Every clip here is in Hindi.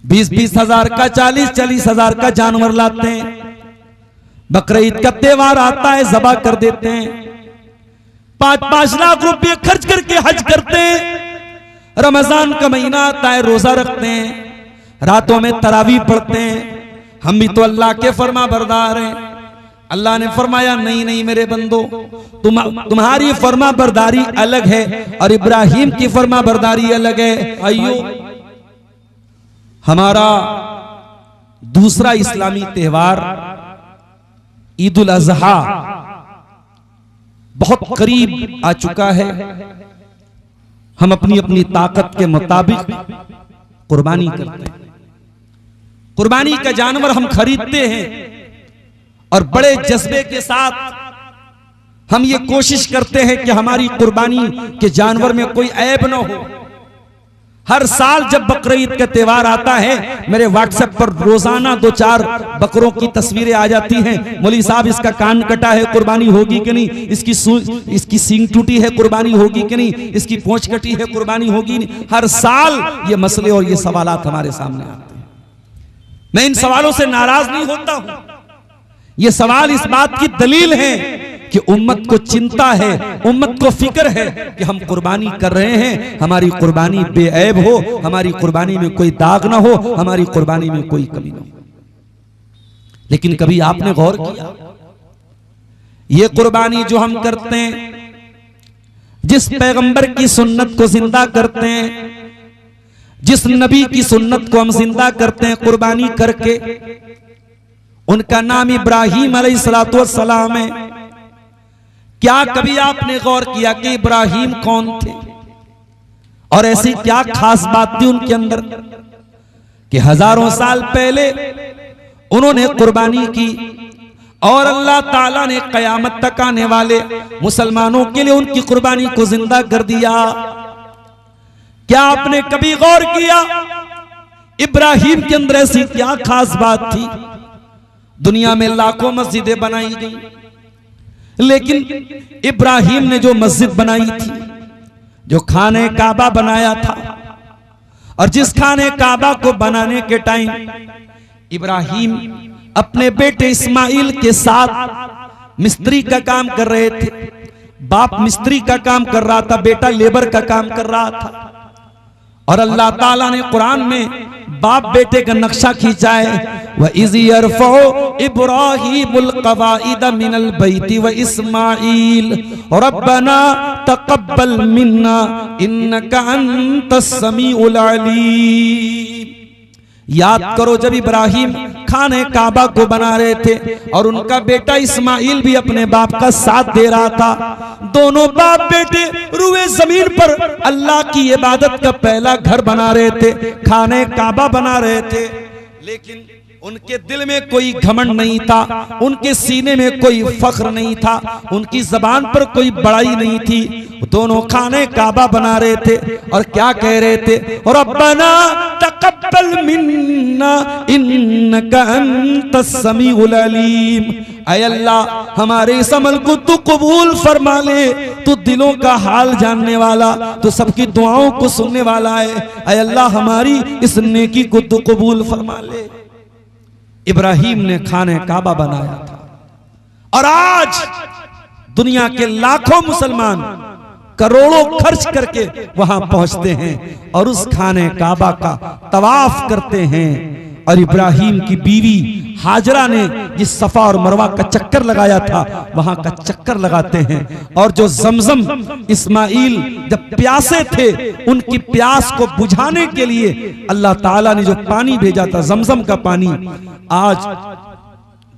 20-20 हजार का, 40-40 हजार का जानवर लाते हैं। बकरीद का त्योहार आता है, ज़बा कर देते हैं। 5-5 लाख रुपए खर्च करके हज करते हैं। रमजान का महीना आता है, रोजा रखते हैं, रातों में तरावी पढ़ते हैं। हम भी तो अल्लाह के फरमा बरदार हैं। अल्लाह ने फरमाया नहीं नहीं मेरे बंदो, तुम्हारी फरमा बरदारी अलग है और इब्राहिम की फरमा बरदारी अलग है। आइयो, हमारा दूसरा इस्लामी त्योहार ईद उल अजहा बहुत करीब आ चुका है। हम अपनी अपनी ताकत के मुताबिक कुर्बानी करते हैं। कुर्बानी का जानवर हम खरीदते हैं और बड़े जज्बे के साथ हम ये कोशिश करते हैं कि हमारी कुर्बानी के जानवर में कोई ऐब न हो। हर साल जब बकरीद का त्योहार आता है, मेरे व्हाट्सएप पर रोजाना 2-4 बकरों की तस्वीरें आ जाती हैं। मौलवी साहब इसका कान कटा है, कुर्बानी होगी कि नहीं, इसकी सींग टूटी है, कुर्बानी होगी कि नहीं, इसकी पूंछ कटी है, कुर्बानी होगी नहीं। हर साल ये मसले और ये सवालात हमारे सामने आते हैं। मैं इन सवालों से नाराज नहीं होता हूं। ये सवाल इस बात की दलील है कि उम्मत को चिंता है, उम्मत को फिक्र है कि हम कुर्बानी कर रहे हैं, हमारी कुर्बानी बेऐब हो, हमारी कुर्बानी में कोई दाग ना हो, हमारी कुर्बानी में कोई कमी ना हो। लेकिन कभी आपने गौर किया, ये कुर्बानी जो हम करते हैं, जिस पैगंबर की सुन्नत को जिंदा करते हैं, जिस नबी की सुन्नत को हम जिंदा करते हैं कुर्बानी करके, उनका नाम इब्राहिम अलैहिस्सलातु वस्सलाम है। क्या कभी आपने गौर किया कि इब्राहिम कौन थे और ऐसी क्या खास बात थी उनके अंदर कि हजारों साल पहले उन्होंने कुर्बानी की और अल्लाह ताला ने कयामत तक आने वाले मुसलमानों के लिए उनकी कुर्बानी को जिंदा कर दिया। क्या आपने कभी गौर किया इब्राहिम के अंदर ऐसी क्या खास बात थी? दुनिया में लाखों मस्जिदें बनाई गई, लेकिन इब्राहिम ने जो मस्जिद बनाई थी, जो खाने काबा बनाया था, और जिस खाने काबा को बनाने के टाइम इब्राहिम अपने बेटे इस्माइल के साथ मिस्त्री का काम कर रहे थे। बाप मिस्त्री का काम कर रहा था, बेटा लेबर का काम कर रहा था। और अल्लाह ताला ने कुरान में बाप बेटे का नक्शा खींचा है, व इज़ यरफ़उ इब्राहीमुल क़वाइद मिनल बैति व इस्माईल रब्बना तक़ब्बल मिन्ना इन्नका अंतस समीउल अलीम। याद करो जब इब्राहिम खाने काबा को बना रहे थे और उनका बेटा इस्माइल भी अपने बाप का साथ दे रहा था। दोनों बाप बेटे रुए जमीन पर अल्लाह की इबादत का पहला घर बना रहे थे, खाने काबा बना रहे थे, लेकिन उनके दिल में कोई घमंड नहीं था, उनके सीने में कोई फख्र नहीं था, उनकी जबान पर कोई बड़ाई नहीं थी। दोनों खाने काबा बना रहे थे और क्या कह रहे थे, रब्बना तक़ब्बल मिन्ना इन्नका अंतस समीउल अलीम। ऐ अल्लाह हमारे इस अमल को तू कबूल फरमा ले, तू दिलों का हाल जानने वाला, तू सबकी दुआओं को सुनने वाला है। ऐ अल्लाह हमारी इस नेकी को तू कबूल फरमा ले। इब्राहिम ने खाने काबा बनाया था और आज दुनिया के लाखों मुसलमान करोड़ों खर्च करके वहां पहुंचते हैं और उस खाने काबा का तवाफ करते हैं। और इब्राहिम की बीवी हाजरा ने जिस सफा और मरवा का चक्कर लगाया था वहां का चक्कर लगाते हैं। और जो जमजम इस्माइल जब प्यासे थे उनकी प्यास को बुझाने के लिए अल्लाह ताला ने जो पानी भेजा था जमजम का पानी, आज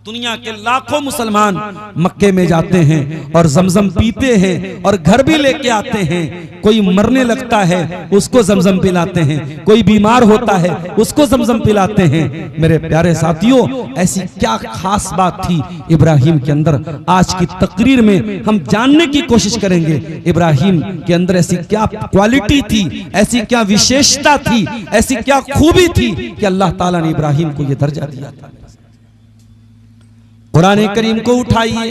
दुनिया के लाखों मुसलमान मक्के में जाते हैं और जमजम पीते हैं और घर भी लेके आते हैं। कोई मरने लगता है उसको जमजम पिलाते हैं, कोई बीमार होता है उसको जमजम पिलाते हैं। मेरे प्यारे साथियों, ऐसी क्या खास बात थी इब्राहिम के अंदर? आज की तकरीर में हम जानने की कोशिश करेंगे इब्राहिम के अंदर ऐसी क्या क्वालिटी थी, ऐसी क्या विशेषता थी, ऐसी क्या खूबी थी कि अल्लाह ताला ने इब्राहिम को यह दर्जा दिया था। कुरान करीम को उठाइए,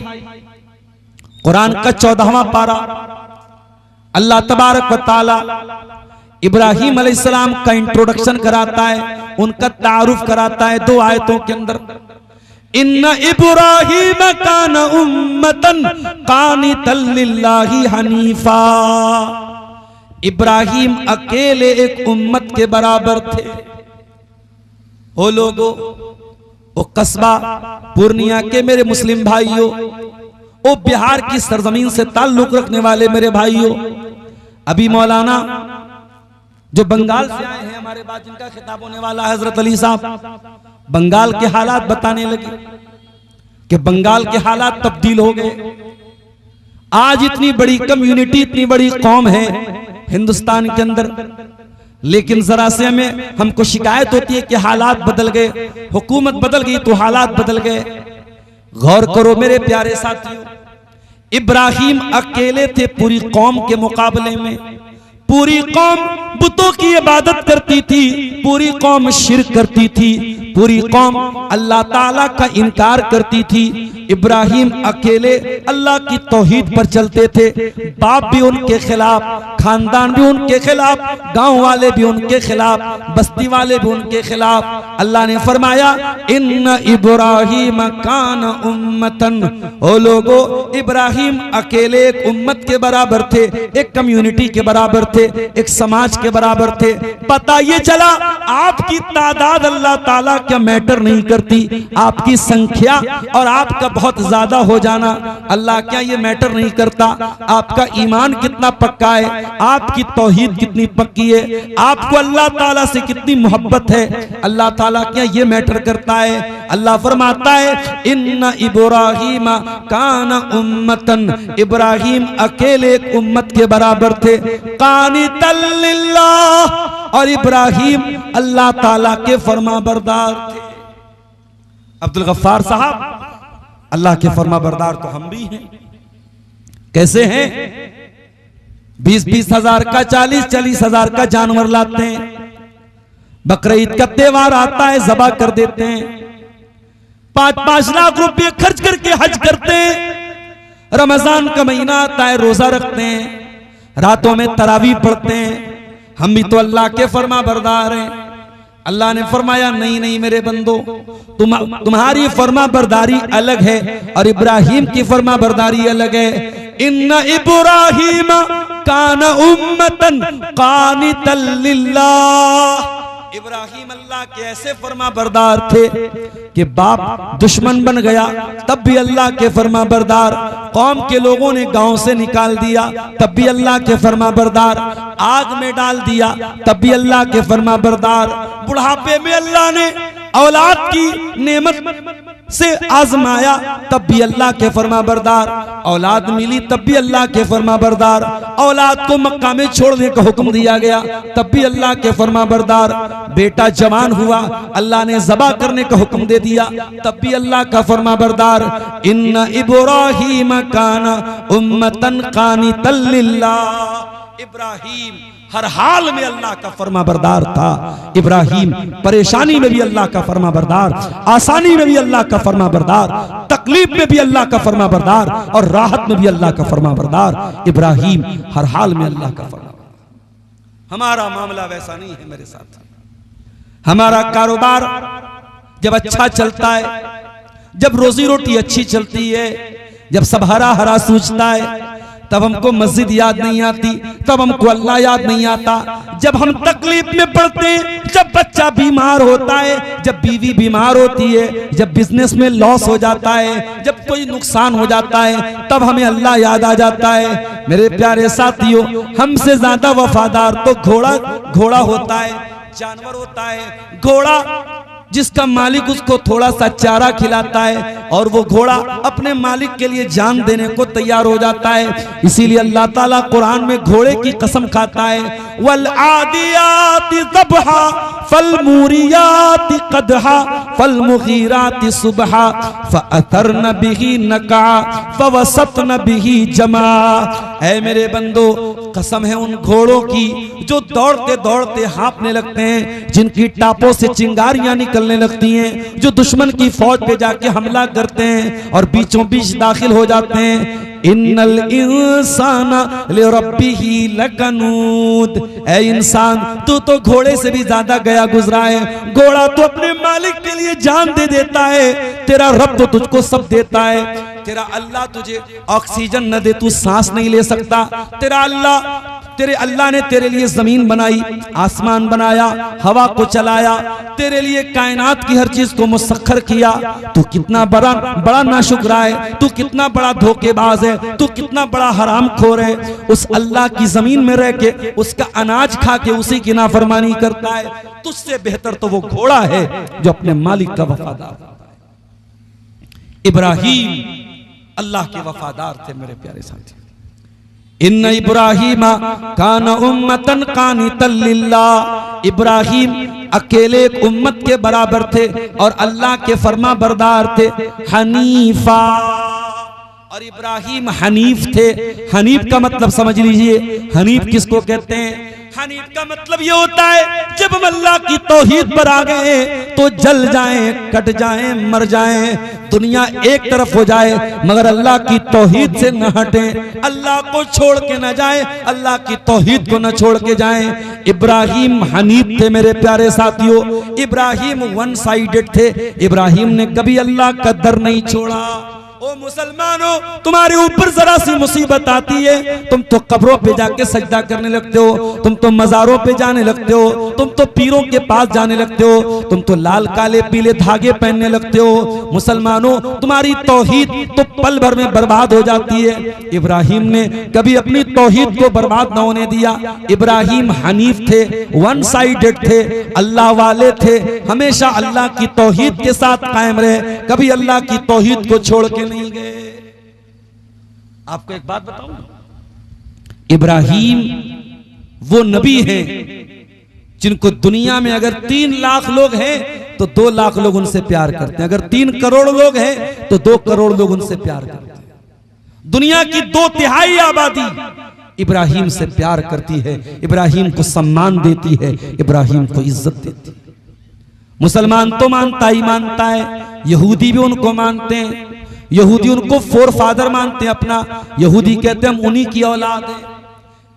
कुरान का 14वां पारा, अल्लाह तबारक व तआला इब्राहिम अलैहिस्सलाम का इंट्रोडक्शन कराता है। उनका तारुफ कराता है 2 आयतों के अंदर। इन्ना इब्राहीम कान उम्मतन कानितन लिल्लाहि हनीफा। इब्राहिम अकेले एक उम्मत के बराबर थे। ओ लोगो, ओ कस्बा पूर्णिया के मेरे मुस्लिम भाइयों, ओ बिहार की सरजमीन से ताल्लुक रखने वाले मेरे भाइयों, अभी मौलाना जो बंगाल से आए हैं हमारे बाद जिनका खिताब होने वाला है हजरत अली साहब, बंगाल के हालात बताने लगे कि बंगाल के हालात तब्दील हो गए। आज इतनी बड़ी कम्युनिटी, इतनी बड़ी कौम है हिंदुस्तान के अंदर, लेकिन जरा से हमको शिकायत होती है कि हालात बदल गए, हुकूमत बदल गई तो हालात बदल गए। गौर करो मेरे प्यारे साथियों, इब्राहिम अकेले थे पूरी कौम के मुकाबले में। पूरी कौम बुतों की इबादत करती थी, पूरी कौम शिर्क करती थी, पूरी कौम अल्लाह ताला का इनकार करती थी। इब्राहिम अकेले अल्लाह की तौहीद पर चलते थे। बाप भी उनके खिलाफ, खानदान भी उनके खिलाफ, गांव वाले भी उनके खिलाफ, बस्ती वाले भी उनके खिलाफ। अल्लाह ने फरमाया इन्ना इब्राहिम कान उम्मतन। ओ लोगो, इब्राहिम अकेले एक उम्मत के बराबर थे, एक कम्युनिटी के बराबर थे, एक समाज के बराबर थे। पता ये चला आपकी तादाद अल्लाह ताला क्या मैटर नहीं करती, आपकी संख्या और आपका बहुत ज्यादा हो जाना अल्लाह क्या ये मैटर नहीं करता। आपका ईमान कितना पक्का है, आपकी तौहीद कितनी पक्की है, आपको अल्लाह ताला से कितनी मोहब्बत है, अल्लाह ताला क्या ये मैटर करता है। अल्लाह फरमाता है इन्ना इब्राहीम कान उम्मतन। इब्राहिम अकेले एक उम्मत के बराबर थे। कानितन लिल्लाह, और इब्राहिम अल्लाह ताला के फरमाबरदार थे। अब्दुल गफ्फार साहब, अल्लाह के फरमाबरदार तो हम भी हैं। कैसे हैं? 20-20 हजार का, 40-40 हजार का जानवर लाते हैं, बकरीद का त्योहार आता है ज़बा कर देते हैं, 5-5 लाख रुपए खर्च करके हज करते हैं। रमजान का महीना आता है, रोजा रखते हैं, रातों में तरावी पढ़ते हैं। हम भी तो अल्लाह के फरमाबरदार हैं। अल्लाह ने फरमाया नहीं नहीं मेरे बंदो, तुम्हारी फरमाबरदारी अलग है और इब्राहिम की फरमाबरदारी अलग है। इन्ना इब्राहिम कान उम्मतन कानितन लिल्लाह। इब्राहिम अल्लाह के ऐसे फरमाबरदार थे कि बाप दुश्मन बन गया तब भी अल्लाह के फरमाबरदार, कौम के लोगों ने गांव से निकाल दिया तब भी अल्लाह के फरमाबरदार, आग में डाल दिया तब भी अल्लाह के फरमाबरदार, बुढ़ापे में अल्लाह ने औलाद की नेमत से आजमाया तब भी अल्लाह के फरमाबरदार, औलाद मिली तब भी अल्लाह के फरमाबरदार, औलाद को मक्का में छोड़ने का हुक्म दिया गया तब भी अल्लाह के फरमाबरदार, बेटा जवान हुआ अल्लाह ने ज़बा करने का हुक्म दे दिया तब भी अल्लाह का फरमाबरदार। इन्ना इब्राहीम काना उम्मतन कानितन लिल्लाह। इब्राहिम हर हाल में अल्लाह का फरमाबरदार था। इब्राहिम परेशानी में भी अल्लाह का फरमाबरदार, आसानी में भी अल्लाह का फरमाबरदार, तकलीफ में भी अल्लाह का फरमाबरदार और राहत में भी अल्लाह का फरमाबरदार। इब्राहिम हर हाल में अल्लाह का फरमाबरदार। हमारा मामला वैसा नहीं है मेरे साथ। हमारा कारोबार जब अच्छा चलता है, जब रोजी रोटी अच्छी चलती है, जब सब हरा हरा सूझता है, तब हमको मस्जिद याद नहीं आती, तब हमको अल्लाह याद नहीं आता। जब हम तकलीफ में पड़ते हैं, जब बच्चा बीमार होता है, जब बीवी बीमार होती है, जब बिजनेस में लॉस हो जाता है, जब कोई नुकसान हो जाता है, तब हमें अल्लाह याद आ जाता है। मेरे प्यारे साथियों, हमसे ज्यादा वफादार तो घोड़ा होता है, जानवर होता है। घोड़ा जिसका मालिक उसको थोड़ा सा चारा खिलाता है और वो घोड़ा अपने मालिक के लिए जान देने को तैयार हो जाता है। इसीलिए अल्लाह ताला कुरान में घोड़े की कसम खाता है, वल आदियाति ज़बहा फल मूरियाति क़दहा फल मुग़ीराति सुबहा फ़अथरन बिही नक़ा फ़वसतन बिही जमा। ऐ मेरे बंदो, कसम है उन घोड़ों की जो दौड़ते दौड़ते हाँफने लगते हैं, जिनकी टापों से चिंगारियां निकलने लगती हैं, जो दुश्मन की फौज पे जाके हमला करते हैं और बीचों बीच दाखिल हो जाते हैं। इन्नल इंसाना लिरब्बिही लकनूद, ऐ इंसान तू तो घोड़े से भी ज्यादा गया गुजरा है। घोड़ा तो अपने मालिक के लिए जान दे देता है, तेरा रब तो तुझको सब देता है। तेरा अल्लाह तुझे ऑक्सीजन न दे तू सांस नहीं ले सकता। तेरे अल्लाह ने तेरे लिए जमीन बनाई, आसमान बनाया, हवा को चलाया, तेरे लिए कायनात की हर चीज को मुसख्खर किया। तू कितना बड़ा नाशुक्र है, तू कितना बड़ा धोखेबाज है, तू कितना बड़ा हरामखोर है। उस अल्लाह की जमीन में रह के उसका अनाज खा के उसी की नाफरमानी करता है। तुझसे बेहतर तो वो घोड़ा है जो अपने मालिक का वफादार है। इब्राहीम अल्लाह के वफादार थे मेरे प्यारे साथी। इन्ना इब्राहीमा काना उम्मतन कानितन लिल्लाह, इब्राहीम अकेले एक उम्मत के बराबर थे और अल्लाह के फरमा बरदार थे। हनीफा, और इब्राहीम हनीफ थे। हनीफ का मतलब समझ लीजिए, हनीफ किसको कहते हैं? हनीफ का मतलब ये होता है जब हम अल्लाह की तौहीद पर आ गए तो जल जाएं, कट जाएं, मर जाएं, दुनिया एक तरफ हो जाए मगर अल्लाह की तौहीद से न हटें, अल्लाह को छोड़ के न जाएं, अल्लाह की तौहीद को न छोड़ के जाएं। इब्राहीम हनीफ थे मेरे प्यारे साथियों। इब्राहीम वन साइडेड थे। इब्राहीम ने कभी अल्लाह का दर नहीं छोड़ा। ओ मुसलमानों, तुम्हारे ऊपर जरा सी मुसीबत आती है, तुम तो कब्रों पे जाके सजदा करने लगते हो, तुम तो मजारों पे जाने लगते हो, तुम तो पीरों के पास जाने लगते हो, तुम तो लाल काले पीले धागे पहनने लगते हो। मुसलमानों, तुम्हारी तौहीद तो पल भर में बर्बाद हो जाती है। इब्राहीम ने कभी अपनी तौहीद को बर्बाद न होने दिया। इब्राहीम हनीफ थे, वन साइडेड थे, अल्लाह वाले थे, हमेशा अल्लाह की तौहीद के साथ कायम रहे, कभी अल्लाह की तौहीद को छोड़ के नहीं गए। आपको एक बात बताऊं, इब्राहीम वो नबी हैं जिनको दुनिया में अगर 3 लाख लोग हैं तो 2 लाख लोग उनसे प्यार करते हैं, अगर 3 करोड़ लोग हैं तो 2 करोड़ लोग उनसे प्यार करते हैं। दुनिया की 2/3 आबादी इब्राहीम से प्यार करती है, इब्राहीम को सम्मान देती है, इब्राहीम को इज्जत देती है। मुसलमान तो मानता ही मानता है, यहूदी भी उनको मानते हैं, यहूदी उनको फोर फादर मानते हैं अपना, यहूदी कहते हैं हम उन्हीं की औलाद हैं।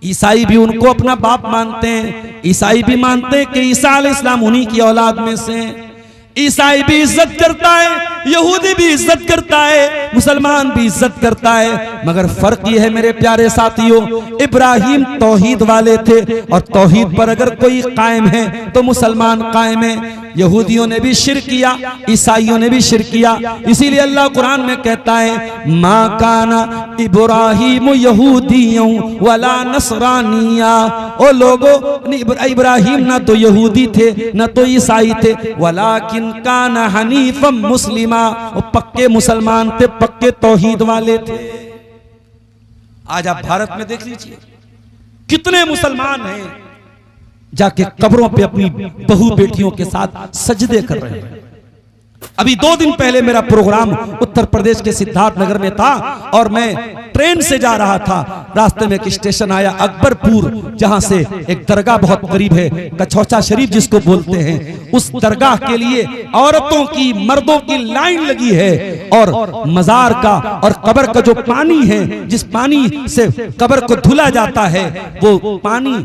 ईसाई भी उनको अपना बाप मानते हैं, ईसाई भी मानते हैं कि ईसा अलैहिस्सलाम उन्हीं की औलाद में से हैं। ईसाई भी इज्जत करता है, यहूदी भी इज्जत करता है, मुसलमान भी इज्जत करता है, मगर फर्क यह है मेरे प्यारे साथियों, इब्राहीम तौहीद वाले थे और तौहीद पर अगर कोई कायम है तो मुसलमान कायम है। यहूदियों ने भी शिर्क किया, ईसाइयों ने भी शिर्क किया, इसीलिए अल्लाह कुरान में कहता है मा काना इब्राहीम यहूदियों वला नसरानिया। ओ लोगों, इब्राहीम ना तो यहूदी थे ना तो ईसाई थे, वलाकिन काना हनीफम मुस्लिमा, वो पक्के मुसलमान थे, पक्के तौहीद वाले थे। आज आप भारत में देख लीजिए कितने मुसलमान हैं जाके कब्रों पे अपनी बहू बेटियों के साथ सजदे कर रहे हैं। अभी 2 दिन पहले मेरा प्रोग्राम उत्तर प्रदेश के सिद्धार्थनगर में था और मैं ट्रेन से जा रहा था, रास्ते में एक स्टेशन आया अकबरपुर, जहां से एक दरगाह बहुत करीब है, कछौचा शरीफ जिसको बोलते हैं, उस दरगाह के लिए औरतों की मर्दों की लाइन लगी है और मजार का और कब्र का जो पानी है, जिस पानी से कब्र को धुला जाता है, वो पानी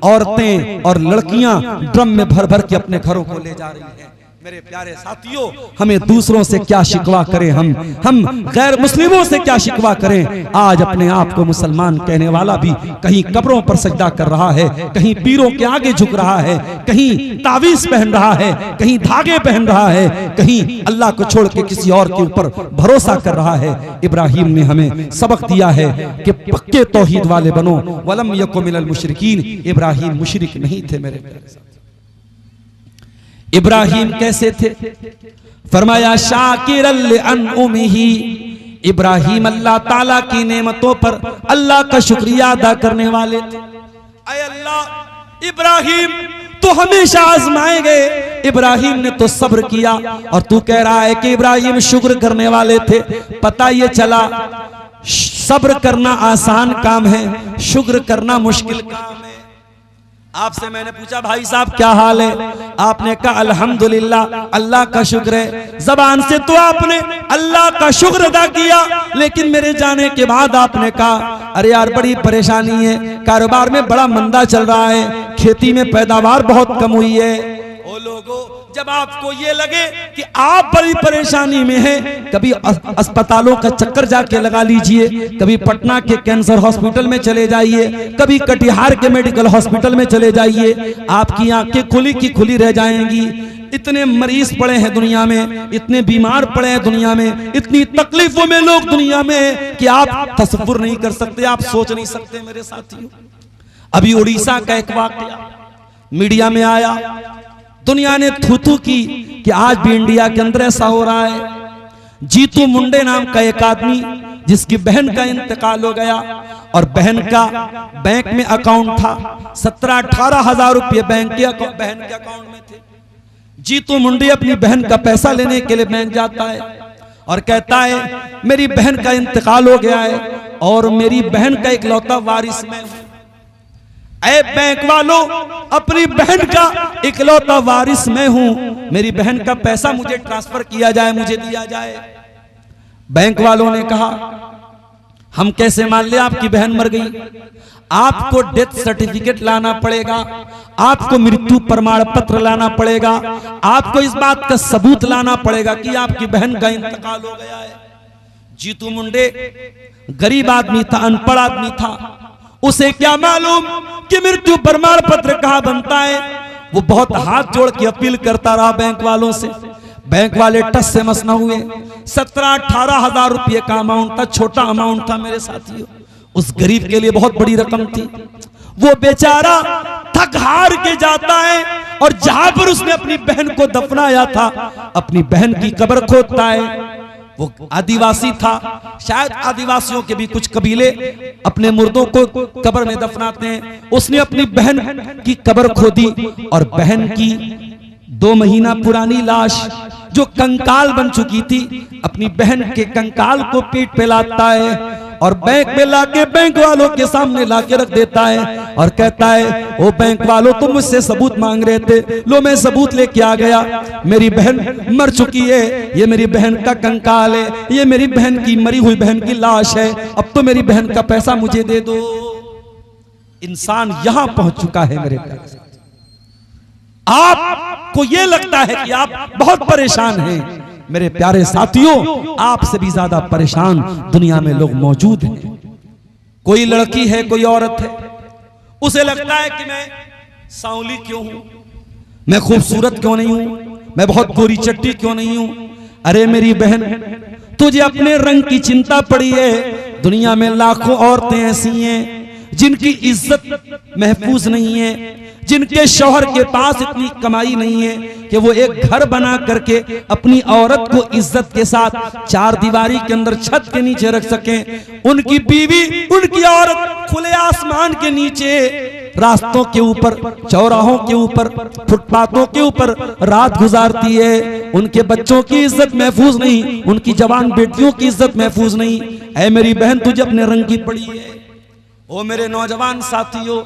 औरतें और लड़कियां ड्रम में भर भर के अपने घरों को ले जा रही हैं। मेरे प्यारे साथियों, हमें दूसरों से क्या शिकवा करें, हम गैर मुस्लिमों से क्या शिकवा करें। आज अपने आप को मुसलमान कहने वाला भी कहीं कब्रों पर सजदा कर रहा है, कहीं पीरों के आगे झुक रहा है, कहीं तावीज पहन रहा है, कहीं धागे पहन रहा है, कहीं अल्लाह को छोड़ के किसी और के ऊपर भरोसा कर रहा है। इब्राहीम ने हमें सबक दिया है कि पक्के तौहीद वाले बनो। वलम यकु मिनल मुशरिकीन, इब्राहीम मुशरिक नहीं थे मेरे प्यारे साथियों। इब्राहीम कैसे थे? फरमाया शाकिरल लिअनउमिही, इब्राहीम अल्लाह ताला की नेमतों पर अल्लाह का शुक्रिया अदा करने वाले थे। अय अल्लाह, इब्राहीम तो हमेशा आजमाए गए, इब्राहीम ने तो सब्र किया और तू कह रहा है कि इब्राहीम शुक्र करने वाले थे। पता ये चला सब्र करना आसान काम है, शुक्र करना मुश्किल काम है। आपसे मैंने पूछा भाई साहब क्या हाल है, आपने कहा अल्हम्दुलिल्लाह, अल्लाह का शुक्र है। जबान से तो आपने अल्लाह का शुक्र अदा किया, लेकिन मेरे जाने के बाद आपने कहा अरे यार बड़ी परेशानी है, कारोबार में बड़ा मंदा चल रहा है, खेती में पैदावार बहुत कम हुई है। ओ लोगों, जब आपको ये लगे कि आप बड़ी परेशानी में हैं, कभी अस्पतालों का चक्कर जाके लगा लीजिए, कभी पटना के कैंसर हॉस्पिटल में चले जाइए, कभी कटिहार के मेडिकल हॉस्पिटल में चले जाइए, आपकी आंखें खुली की खुली रह जाएंगी। इतने मरीज पड़े हैं दुनिया में, इतने बीमार पड़े हैं दुनिया में, इतनी तकलीफों में लोग दुनिया में कि आप तसव्वुर नहीं कर सकते, आप सोच नहीं सकते मेरे साथियों। अभी उड़ीसा का एक वाकया मीडिया में आया, दुनिया ने थू की कि आज भी इंडिया के अंदर ऐसा हो रहा है। जीतू मुंडे नाम का एक आदमी, जिसकी बहन का इंतकाल हो गया और बहन का बैंक में अकाउंट था, 17-18 हजार रुपये बहन के अकाउंट में थे। जीतू मुंडे अपनी बहन का पैसा लेने के लिए बैंक जाता है और कहता है मेरी बहन का इंतकाल हो गया है और मेरी बहन का इकलौता वारिस मैं हूं। ऐ बैंक वालों, अपनी बहन का इकलौता वारिस मैं हूं, मेरी बहन का पैसा मुझे ट्रांसफर किया जाए, मुझे दिया जाए। बैंक वालों ने कहा हम कैसे मान ले आपकी बहन मर गई, आपको डेथ सर्टिफिकेट लाना पड़ेगा, आपको मृत्यु प्रमाण पत्र लाना पड़ेगा, आपको इस बात का सबूत लाना पड़ेगा कि आपकी बहन का इंतकाल हो गया है। जीतू मुंडे गरीब आदमी था, अनपढ़ आदमी था, उसे क्या मालूम कि मृत्यु प्रमाण पत्र कहां बनता है। वो बहुत हाथ जोड़ के अपील करता रहा बैंक वालों से। बैंक वाले टस से मस न हुए। 17-18 हजार रुपये का अमाउंट था, छोटा अमाउंट था मेरे साथियों, उस गरीब के लिए बहुत बड़ी रकम थी। वो बेचारा थक हार के जाता है और जहां पर उसने अपनी बहन को दफनाया था, अपनी बहन की कब्र खोदता है। वो आदिवासी था, शायद आदिवासियों के भी कुछ कबीले अपने मुर्दों को कब्र में दफनाते हैं। उसने अपनी बहन की कब्र खोदी और बहन की 2 महीना पुरानी लाश जो कंकाल बन चुकी थी, अपनी बहन के कंकाल को पीठ पे लाता है और बैंक में लाके बैंक वालों के सामने लाके रख देता है और कहता है ओ बैंक वालों, तुम मुझसे सबूत मांग रहे थे, लो मैं सबूत लेके आ गया। मेरी बहन मर चुकी है, ये मेरी बहन का कंकाल है, ये मेरी बहन की मरी हुई बहन की लाश है, अब तो मेरी बहन का पैसा मुझे दे दो। इंसान यहां पहुंच चुका है मेरे प्यारे। आपको यह लगता है कि आप बहुत परेशान हैं, मेरे प्यारे साथियों, आपसे भी ज्यादा परेशान दुनिया में लोग मौजूद हैं। कोई लड़की है, कोई औरत है, उसे लगता है कि मैं सांवली क्यों हूं, मैं खूबसूरत क्यों नहीं हूं, मैं बहुत गोरी चट्टी क्यों नहीं हूं। अरे मेरी बहन, तुझे अपने रंग की चिंता पड़ी है। दुनिया में लाखों औरतें ऐसी हैं जिनकी इज्जत महफूज नहीं है, जिनके शौहर के पास इतनी कमाई नहीं है कि वो एक घर बना करके अपनी औरत को इज्जत के साथ 4 दीवारी के अंदर छत के नीचे रख सकें। उनकी बीवी, उनकी औरत खुले आसमान के नीचे, रास्तों के ऊपर, चौराहों के ऊपर, फुटपाथों के ऊपर रात गुजारती है। उनके बच्चों की इज्जत महफूज नहीं, उनकी जवान बेटियों की इज्जत महफूज नहीं। ऐ मेरी बहन, तुझे अपने रंग की पड़ी है। ओ मेरे नौजवान साथियों,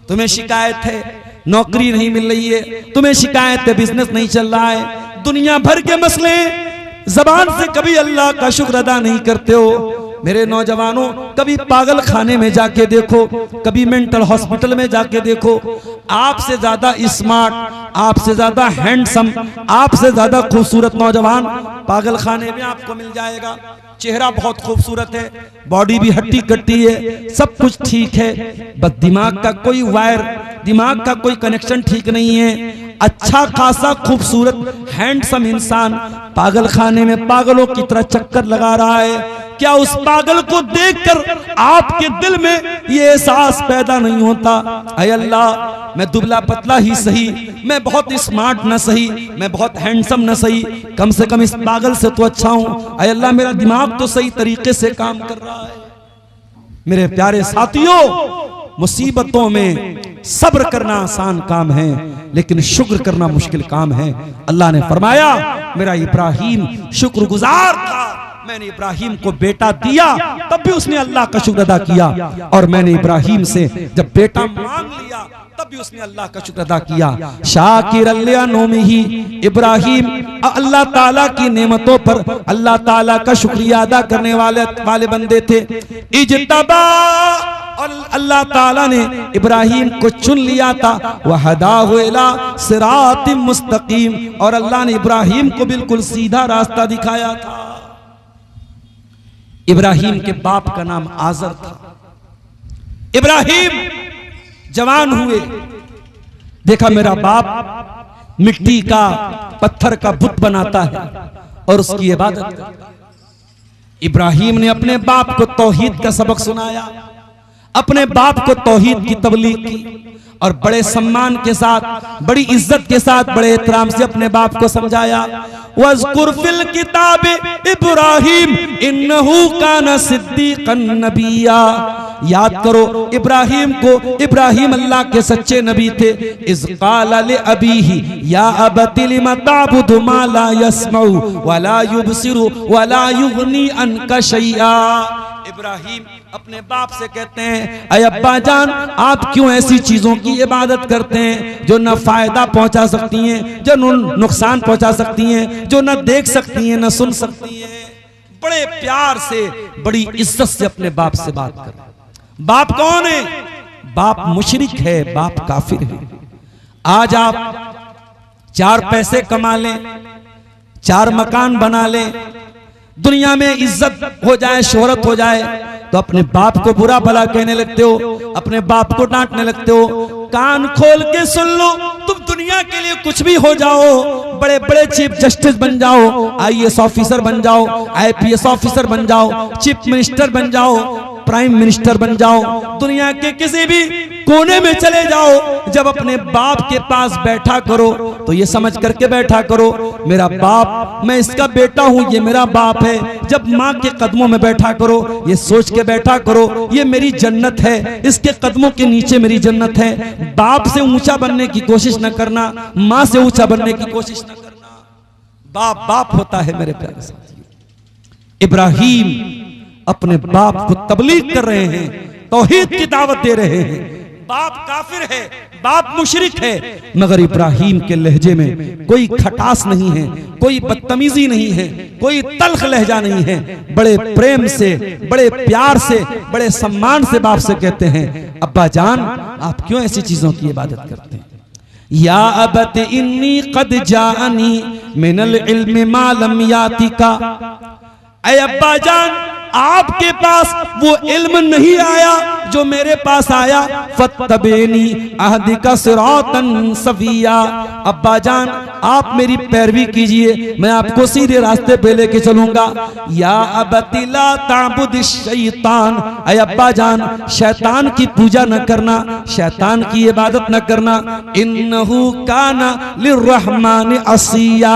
तुम्हें शिकायत है नौकरी नहीं मिल रही है, तुम्हें शिकायत है बिजनेस नहीं चल रहा है, दुनिया भर के मसले, जबान से कभी अल्लाह का शुक्र अदा नहीं करते हो। मेरे नौजवानों, कभी पागल खाने में जाके देखो, कभी मेंटल हॉस्पिटल में जाके देखो, आपसे ज्यादा स्मार्ट, आपसे ज्यादा हैंडसम, आपसे ज्यादा खूबसूरत नौजवान पागल खाने में आपको मिल जाएगा। चेहरा बहुत खूबसूरत है, बॉडी भी हट्टी कट्टी है, सब कुछ ठीक है, बस दिमाग का कोई वायर, दिमाग का कोई कनेक्शन ठीक नहीं है। अच्छा खासा खूबसूरत हैंडसम इंसान पागल खाने में पागलों की तरह चक्कर लगा रहा है। क्या उस पागल को देखकर आपके दिल में ये एहसास पैदा नहीं होता, ऐ अल्लाह, मैं दुबला पतला ही सही, मैं बहुत स्मार्ट न सही, मैं बहुत हैंडसम न सही, कम से कम इस पागल से तो अच्छा हूं। ऐ अल्लाह, मेरा दिमाग तो सही तरीके से काम कर रहा है। मेरे प्यारे साथियों, मुसीबतों में सब्र करना आसान काम है, लेकिन शुक्र करना मुश्किल काम है। अल्लाह ने फरमाया, मेरा इब्राहिम शुक्रगुजार था, मैंने इब्राहिम को बेटा दिया तब भी उसने अल्लाह का शुक्र अदा किया, और मैंने इब्राहिम से जब बेटा मांग लिया तब भी उसने अल्लाह का शुक्र अदा किया। शाकिर अल्लाह इब्राहिम अल्लाह ताला की नेमतों पर अल्लाह ताला का शुक्रिया अदा करने वाले बंदे थे। इज्तबा, और अल्लाह ताला ने इब्राहिम को चुन लिया था। वह हदाहु इला सिरातिम मुस्तकीम, और अल्लाह ने इब्राहिम को बिल्कुल सीधा रास्ता दिखाया था। इब्राहिम के बाप का नाम आजर था। इब्राहिम जवान हुए, देखा मेरा बाप मिट्टी का पत्थर का बुत बनाता है और उसकी इबादत करता है। इब्राहिम ने अपने बाप को तौहीद का सबक सुनाया, अपने बाप को तौहीद की तबलीग की, और बड़े सम्मान के साथ, बड़ी इज्जत के साथ, बड़े एहतराम से अपने बाप को समझाया। वज़कुर फिल किताब इब्राहिम इन्नहु काना सिद्दीक़न नबिय्या, याद करो इब्राहिम को, इब्राहिम अल्लाह के सच्चे नबी थे। इज़ क़ाला लि अबीही या अबति लिमा ताबुदु मा ला यस्मउ वला युबसिरु वला युगनी अन्का शैआ। इब्राहिम अपने बाप से कहते हैं, अय अब्बा जान, आप क्यों ऐसी चीजों की इबादत करते हैं जो न फायदा पहुंचा सकती हैं, जो नुकसान पहुंचा सकती हैं, जो न देख सकती हैं न सुन सकती हैं। बड़े प्यार से, बड़ी इज्जत से अपने बाप से बात कर। बाप कौन है? बाप मुशरिक है, बाप काफिर है। आज आप 4 पैसे कमा लें, 4 मकान बना लें, दुनिया में इज्जत हो जाए, शोहरत हो जाए, तो अपने बाप को बुरा भला कहने लगते हो, अपने बाप को डांटने लगते हो। कान खोल के सुन लो, तुम दुनिया के लिए कुछ भी हो जाओ, बड़े बड़े चीफ जस्टिस बन जाओ, IAS ऑफिसर बन जाओ, IPS ऑफिसर बन जाओ, चीफ मिनिस्टर बन जाओ, प्राइम मिनिस्टर बन जाओ, दुनिया के किसी भी कोने में चले जाओ, जब अपने बाप के पास बैठा करो तो ये समझ करके बैठा करो, मेरा बाप, मैं इसका बेटा हूं, ये मेरा बाप है। जब माँ के कदमों में बैठा करो, ये सोच के बैठा करो, ये मेरी जन्नत है, इसके कदमों के नीचे मेरी जन्नत है। बाप से ऊंचा बनने की कोशिश न करना, माँ से ऊंचा बनने की कोशिश न करना। बाप बाप होता है मेरे प्यारे साथियों। इब्राहिम अपने बाप को तबलीग कर रहे हैं, तौहीद की दावत दे रहे हैं। बाप काफिर है, बाप मुशरिक है, मगर इब्राहिम के लहजे में कोई खटास नहीं है, कोई बदतमीजी नहीं है, कोई तल्ख लहजा नहीं है। बड़े प्रेम से, बड़े प्यार से, बड़े सम्मान से बाप से कहते हैं, अब्बा जान, आप क्यों ऐसी चीजों की इबादत करते हैं? या अबत इन्नी कद जाअनी मिनल इल्म मा लम यातिका, ऐ अब्बा जान, आपके पास वो इल्म नहीं आया जो मेरे पास आया। फत्तबेनी अहदिका सिरातन सविया, अब्बा जान आप मेरी पैरवी कीजिए, मैं आपको सीधे रास्ते पे लेके चलूंगा। या अबती ला ताबुदिश शैतान, ऐ अब्बा जान शैतान की पूजा न करना, शैतान की इबादत न करना। इन्नहु काना लिर्रहमान असिया,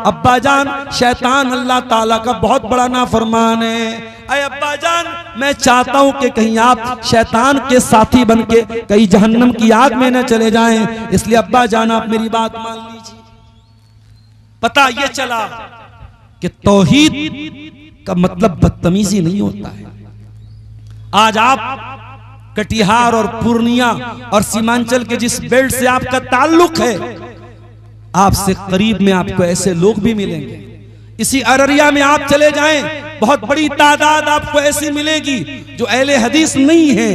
अब्बा जान शैतान अल्लाह ताला का बहुत बड़ा नाफरमान है। अय अब्बा जान, मैं चाहता हूं कि कहीं आप शैतान के साथी बनके कहीं जहन्नम की आग में न चले जाएं, इसलिए अब्बा जान आप मेरी बात मान लीजिए। पता ये चला कि तौहीद का मतलब बदतमीजी नहीं होता है। आज आप कटिहार और पूर्णिया और सीमांचल के जिस बेल्ट से आपका ताल्लुक है, आपसे करीब में आपको ऐसे लोग भी मिलेंगे। इसी अररिया में आप चले जाएं, बहुत बड़ी तादाद आपको ऐसी मिलेगी जो अहले हदीस नहीं है,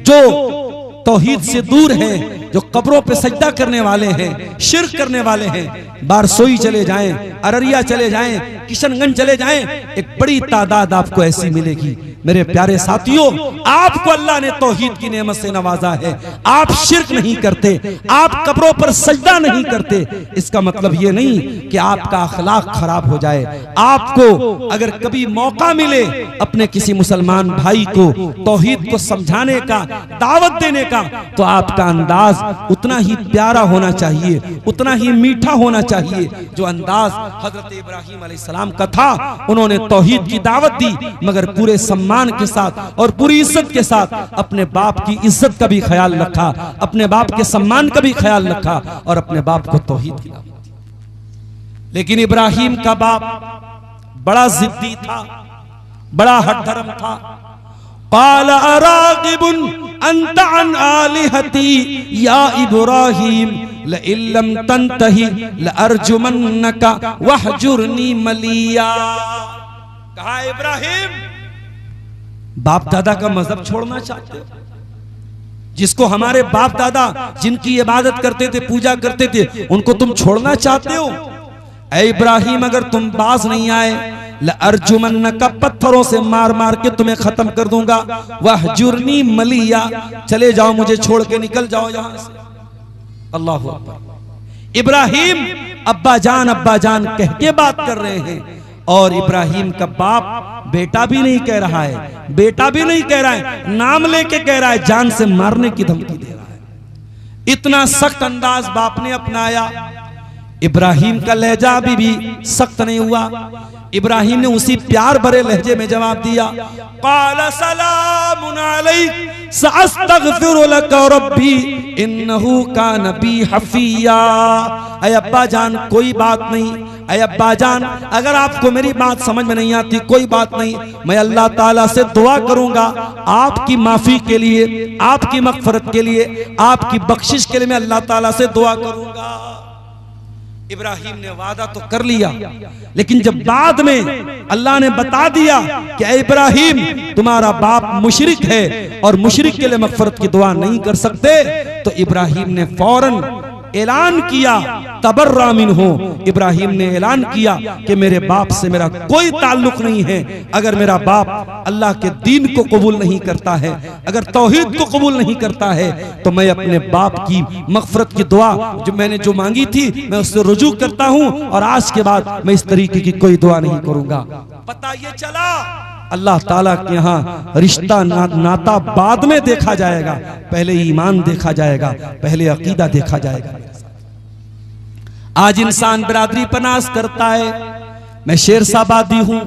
जो तौहीद से दूर हैं, जो कब्रों पे सजदा करने वाले हैं, शिर्क करने वाले हैं। बारसोई चले जाएं, अररिया चले जाएं, किशनगंज चले जाएं, एक बड़ी तादाद आपको ऐसी मिलेगी। मेरे प्यारे साथियों, आपको अल्लाह ने तौहीद की नेमत से नवाजा है। आप शिर्क नहीं करते, आप कब्रों पर सजदा नहीं करते, इसका मतलब ये नहीं कि आपका अखलाक खराब हो जाए। आपको अगर कभी मौका मिले अपने किसी मुसलमान भाई को तौहीद को समझाने का, दावत देने का, तो आपका अंदाज उतना ही प्यारा होना चाहिए, उतना ही मीठा होना चाहिए जो अंदाज हजरत इब्राहिम अलैहिस्सलाम का था। उन्होंने तौहीद की दावत दी, मगर पूरे सम्मान के साथ और पूरी इज्जत के साथ अपने बाप की इज्जत का भी ख्याल रखा, अपने बाप के सम्मान का भी ख्याल रखा और अपने बाप को तौहीद की दावत दी। लेकिन इब्राहिम का बाप बड़ा जिद्दी था, बड़ा हठ धर्म था। क़ाल अराग़िबुन अंत अन आलिहती या इब्राहीम लइल्लम तंतही लअरजुमन्नका वहजुरनी मलिया। कहा इब्राहिम, बाप दादा का मजहब छोड़ना चाहते हो? जिसको हमारे बाप दादा जिनकी इबादत करते थे, पूजा करते थे, उनको तुम छोड़ना चाहते हो? ऐ इब्राहिम, अगर तुम बाज नहीं आए लअरजुमन्नका, पत्थरों से मार मार के तुम्हें खत्म कर दूंगा। वहजुरनी मलिया, चले जाओ, मुझे छोड़ के निकल जाओ यहां से। अल्लाहु अकबर। इब्राहिम अब्बा जान कह के बात कर रहे हैं, और इब्राहिम का बाप बेटा भी नहीं कह रहा है, बेटा भी नहीं कह रहा है, नाम लेके कह रहा है, जान से मारने की धमकी दे रहा है। इतना सख्त अंदाज बाप ने अपनाया। इब्राहिम का लहजा अभी भी सख्त नहीं हुआ। इब्राहिम ने उसी प्यार भरे लहजे में जवाब दिया, क़ाल सलामुन अलैक सअस्तग़फिरु लक रब्बी इन्नहु कान बी हफिया। ऐ अब्बा जान, कोई बात नहीं। ऐ अब्बा जान, अगर आपको मेरी बात समझ में नहीं आती, कोई बात नहीं, मैं अल्लाह ताला से दुआ करूंगा आपकी माफी के लिए, आपकी मग़फ़िरत के लिए, आपकी बख्शिश के लिए मैं अल्लाह ताला से दुआ करूंगा। इब्राहिम ने वादा तो कर लिया, लेकिन जब बाद में अल्लाह ने बता दिया कि ऐ इब्राहिम, तुम्हारा बाप मुशरिक है और मुशरिक के लिए मग़फ़िरत की दुआ नहीं कर सकते, तो इब्राहिम ने फौरन ऐलान किया, तबर्रा मिन्हु। इब्राहिम ने ऐलान किया कि मेरे बाप से मेरा कोई ताल्लुक नहीं है। अगर मेरा बाप अल्लाह के दीन को कबूल नहीं करता है, अगर तौहीद को कबूल नहीं करता है, तो मैं अपने बाप की मग़फ़िरत की दुआ जो मैंने जो मांगी थी, मैं उससे रुजू करता हूं, और आज के बाद मैं इस तरीके की कोई दुआ नहीं करूंगा। पता ये चला, अल्लाह ताला के यहाँ रिश्ता नाता बाद में देखा जाएगा, पहले ईमान देखा जाएगा, पहले अकीदा देखा जाएगा। आज इंसान बिरादरी पनास करता है, मैं शेरशाबादी हूं,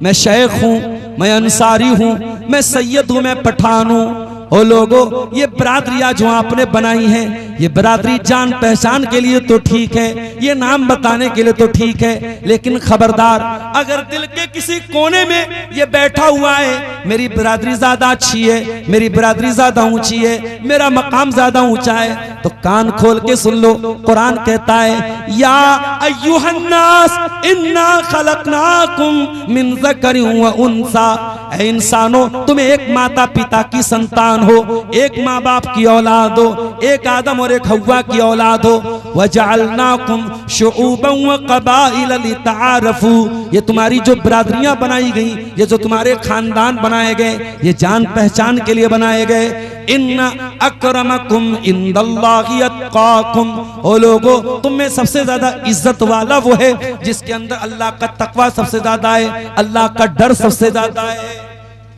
मैं शेख हूं, मैं अंसारी हूं, मैं सैयद हूं, मैं पठान हूं। ओ लोगों, ये बिरादरियां जो आपने बनाई हैं, ये बिरादरी जान पहचान के लिए तो ठीक है, ये नाम बताने के लिए तो ठीक है, लेकिन खबरदार, अगर दिल के किसी कोने में ये बैठा हुआ है, मेरी बिरादरी ज्यादा अच्छी है, मेरी बिरादरी ज्यादा ऊंची है, मेरा मकाम ज्यादा ऊंचा है, तो कान खोल के सुन लो। कुरान कहता है, या अय्युहन्नास इन्ना खलकनाकुम मिन ज़करिन व उन्सा। ऐ इंसानों, तुम एक माता पिता की संतान हो, एक माँ बाप की औलाद हो, एक आदम और एक हव्वा की औलाद हो। वजअलनाकुम शुऊबन व क़बाइल लितआरफू। ये तुम्हारी जो बिरादरियां बनाई गई, ये जो तुम्हारे खानदान बनाए गए, ये जान पहचान के लिए बनाए गए। इन्ना अक्रमकुम इंदल्लाहि अत्क़ाकुम। ओ लोगो, तुम में सबसे ज्यादा इज्जत वाला वो है जिसके अंदर अल्लाह का तकवा सबसे ज्यादा है, अल्लाह का डर सबसे ज्यादा है।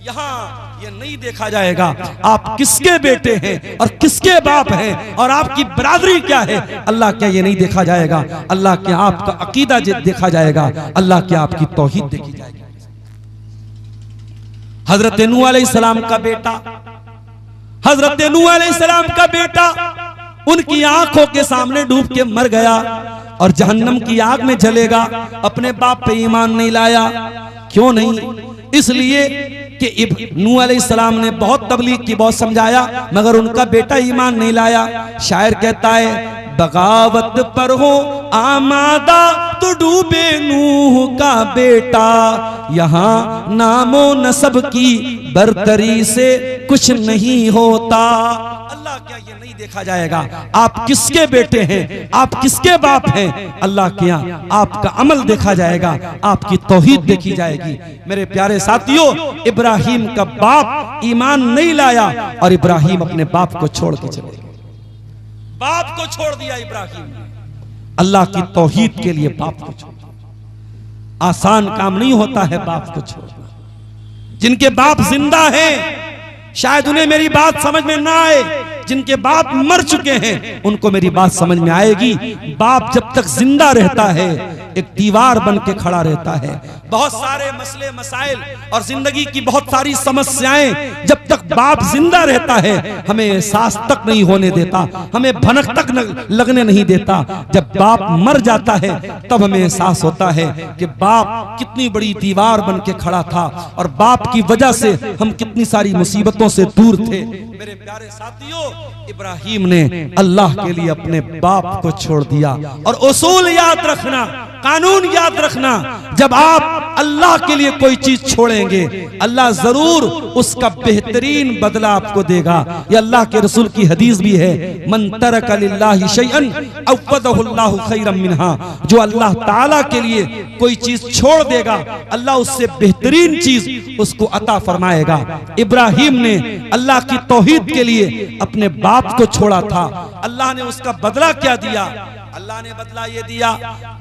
यहाँ ये नहीं देखा जाएगा आप किसके बेटे हैं और किसके बाप हैं और आपकी बिरादरी क्या है, अल्लाह क्या ये नहीं देखा जाएगा। अल्लाह क्या आपका अकीदा देखा जाएगा, अल्लाह क्या आपकी तौहीद देखी जाएगी। हजरत नूह अलैहिस्सलाम का बेटा, हजरत नूह अलैहिस्सलाम का बेटा उनकी आंखों के सामने डूब के मर गया और जहन्नम की आग में जलेगा। अपने बाप पे ईमान नहीं लाया। क्यों नहीं? इसलिए कि नूह अलैहिस्सलाम ने बहुत तबलीग की, बहुत समझाया, मगर उनका बेटा ईमान नहीं लाया। शायर कहता है, बगावत पर हो आमादा तो डूबे नूह का बेटा, यहाँ नामो नसब की बरतरी से कुछ नहीं होता। अल्लाह क्या ये नहीं देखा जाएगा आप किसके बेटे हैं, आप किसके बाप हैं? अल्लाह क्या आपका अमल देखा जाएगा, आपकी तौहीद देखी जाएगी। मेरे प्यारे साथियों, इब्राहिम का बाप ईमान नहीं लाया और इब्राहिम अपने बाप को छोड़ के चले गए। बाप को छोड़ दिया इब्राहिम ने, अल्लाह की तौहीद के लिए बाप को छोड़ दिया। आसान काम नहीं होता है बाप को छोड़ना। जिनके बाप जिंदा हैं शायद उन्हें मेरी बात समझ में ना आए, जिनके बाप मर चुके हैं उनको मेरी बात समझ में आएगी। बाप जब तक जिंदा रहता है एक दीवार बन के खड़ा रहता है। बहुत सारे मसले मसाइल और जिंदगी की बहुत सारी समस्याएं जब तक बाप जिंदा रहता है हमें एहसास तक नहीं होने देता, हमें भनक तक लगने नहीं देता। जब बाप मर जाता है तब हमें एहसास होता है कि बाप कितनी बड़ी दीवार बन के खड़ा था और बाप की वजह से हम कितनी सारी मुसीबतों से दूर थे। मेरे प्यारे साथियों, इब्राहिम ने अल्लाह के लिए अपने बाप को छोड़ दिया। और उसूल याद रखना, कानून याद रखना, जब आप अल्लाह के लिए कोई चीज छोड़ेंगे अल्लाह जरूर उसका बेहतरीन बदला आपको देगा। ये अल्लाह के रसूल की हदीस भी है, मन तरका लिल्लाहि शैअन अव्वदहु अल्लाहु खैरम मिनहा। जो अल्लाह ताला के लिए कोई चीज छोड़ देगा अल्लाह उससे बेहतरीन चीज उसको अता फरमाएगा। इब्राहिम ने अल्लाह की तौहीद के लिए अपने बाप को छोड़ा था। अल्लाह ने उसका बदला क्या दिया? अल्लाह ने बदला ये दिया,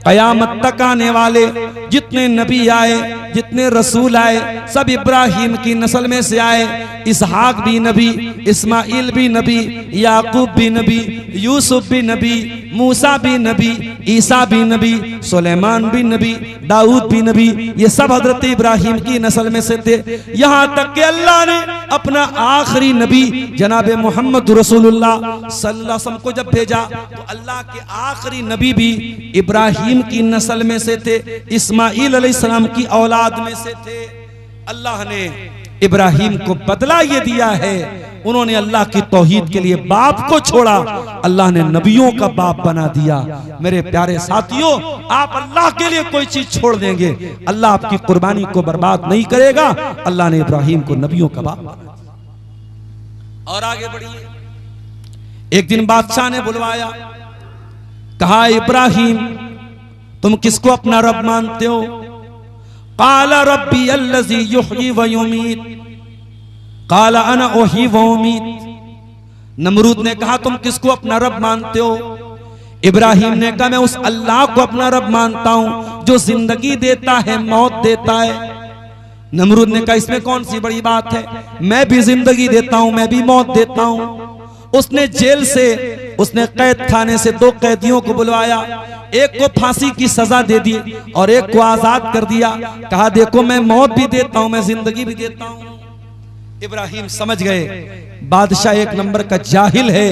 कयामत तक आने वाले जितने नबी आए, जितने रसूल आए, सब इब्राहिम की नस्ल में से आए। इसहाक भी नबी, इस्माइल भी नबी, याकूब भी नबी, यूसुफ भी नबी, मूसा भी नबी, ईसा भी नबी, सुलेमान भी नबी, दाऊद भी नबी। ये सब हजरत इब्राहिम की नस्ल में से थे। यहाँ तक कि अल्लाह ने अपना आखिरी नबी जनाब मोहम्मद रसूलुल्लाह सल्लल्लाहु अलैहि वसल्लम को जब भेजा तो अल्लाह के आखिरी नबी भी इब्राहिम की नस्ल में से थे, इस्माइल अलैहिस्सलाम की औलाद में से थे। अल्लाह ने इब्राहिम को बदला ये दिया है, उन्होंने अल्लाह की तौहीद के लिए बाप को छोड़ा, अल्लाह ने नबियों का बाप बना दिया। मेरे प्यारे साथियों, आप अल्लाह के लिए कोई चीज छोड़ देंगे अल्लाह आपकी कुर्बानी को बर्बाद नहीं करेगा। अल्लाह ने इब्राहिम को नबियों का बाप बना दिया। और आगे बढ़िए। एक दिन बादशाह ने बुलवाया, कहा इब्राहिम तुम किसको अपना रब मानते हो? काला रब्बी अल्लज़ी युह्यी व युमीत, काला अना उह्यी व उमीत। नमरूद ने कहा तुम किसको अपना रब मानते हो? इब्राहिम ने कहा मैं उस अल्लाह को अपना रब मानता हूं जो जिंदगी देता है, मौत देता है। नमरूद ने कहा इसमें कौन सी बड़ी बात है, मैं भी जिंदगी देता हूं, मैं भी मौत देता हूं। उसने जेल से, उसने कैद खाने से दो कैदियों को बुलवाया, एक को फांसी की सजा दे दी और एक को आजाद कर दिया। कहा देखो मैं मौत भी देता हूं, मैं जिंदगी भी देता हूं। इब्राहिम समझ गए बादशाह एक नंबर का जाहिल है,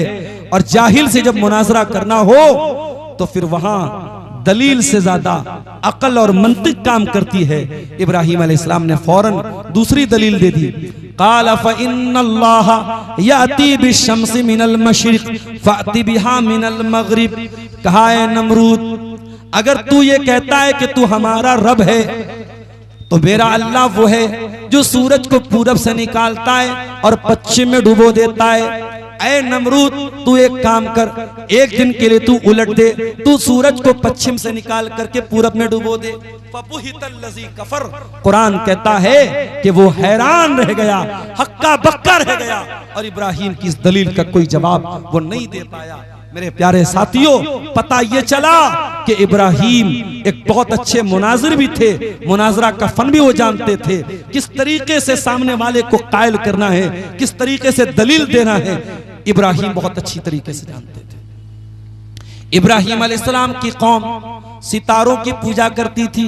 और जाहिल से जब मुनाजरा करना हो तो फिर वहां दलील से ज्यादा अकल और मंतिक काम करती है। इब्राहिम अलैहिस्सलाम ने फौरन दूसरी दलील दे दी, काला फ़इन्नल्लाह याती बिश्शम्सि मिनल मशरिक़ फ़अति बिहा मिनल मग़रिब। कहा है नमरूद, अगर तू ये कहता है कि तू हमारा रब है तो मेरा अल्लाह वो है जो सूरज को पूरब से निकालता है और पश्चिम में डुबो देता है। ऐ नमरूद तू एक काम कर, एक दिन के लिए तू उलट दे, तू सूरज को पश्चिम से निकाल करके पूरब में डुबो दे। फबुहितल्लज़ी कफर, कुरान कहता है कि वो हैरान रह गया, हक्का बक्का रह गया, और इब्राहिम की इस दलील का कोई जवाब वो नहीं दे पाया। मेरे प्यारे साथियों, पता ये चला कि इब्राहिम एक बहुत अच्छे मुनाजिर भी थे, मुनाजरा का फन भी वो जानते थे, किस तरीके से सामने वाले को कायल करना है, किस तरीके से दलील देना है, इब्राहिम बहुत अच्छी तरीके से जानते थे। इब्राहिम अलैहिस्सलाम की कौम सितारों की पूजा करती थी,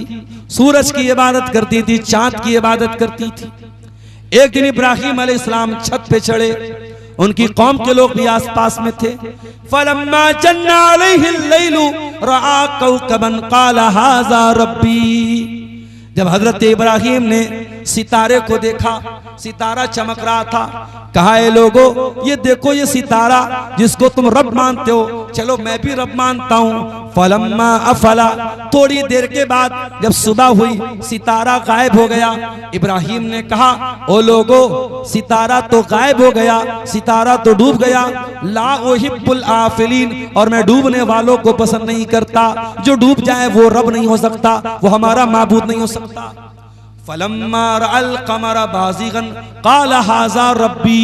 सूरज की इबादत करती थी, चांद की इबादत करती थी। एक दिन इब्राहिम अलैहिस्सलाम छत पे चढ़े, उनकी कौम के लोग भी आसपास में थे। फलम्मा जन्ना अलैहिल लैलु रआ कौकबन काला हाज़ा रब्बी। जब हजरत इब्राहिम ने सितारे को देखा, सितारा चमक रहा था, कहा है लोगों ये देखो ये सितारा जिसको तुम रब मानते हो, चलो मैं भी रब मानता हूँ। फलम्मा अफला, थोड़ी देर के बाद जब सुबह हुई सितारा गायब हो गया। इब्राहिम ने कहा ओ लोगों सितारा तो गायब हो गया, सितारा तो डूब गया। ला उहिब्बुल आफिलीन, और मैं डूबने वालों को पसंद नहीं करता, जो डूब जाए वो रब नहीं हो सकता, वो हमारा माबूद नहीं हो सकता। फलम्मा रअल कमरा बाज़िगन क़ाला हाज़ा रब्बी।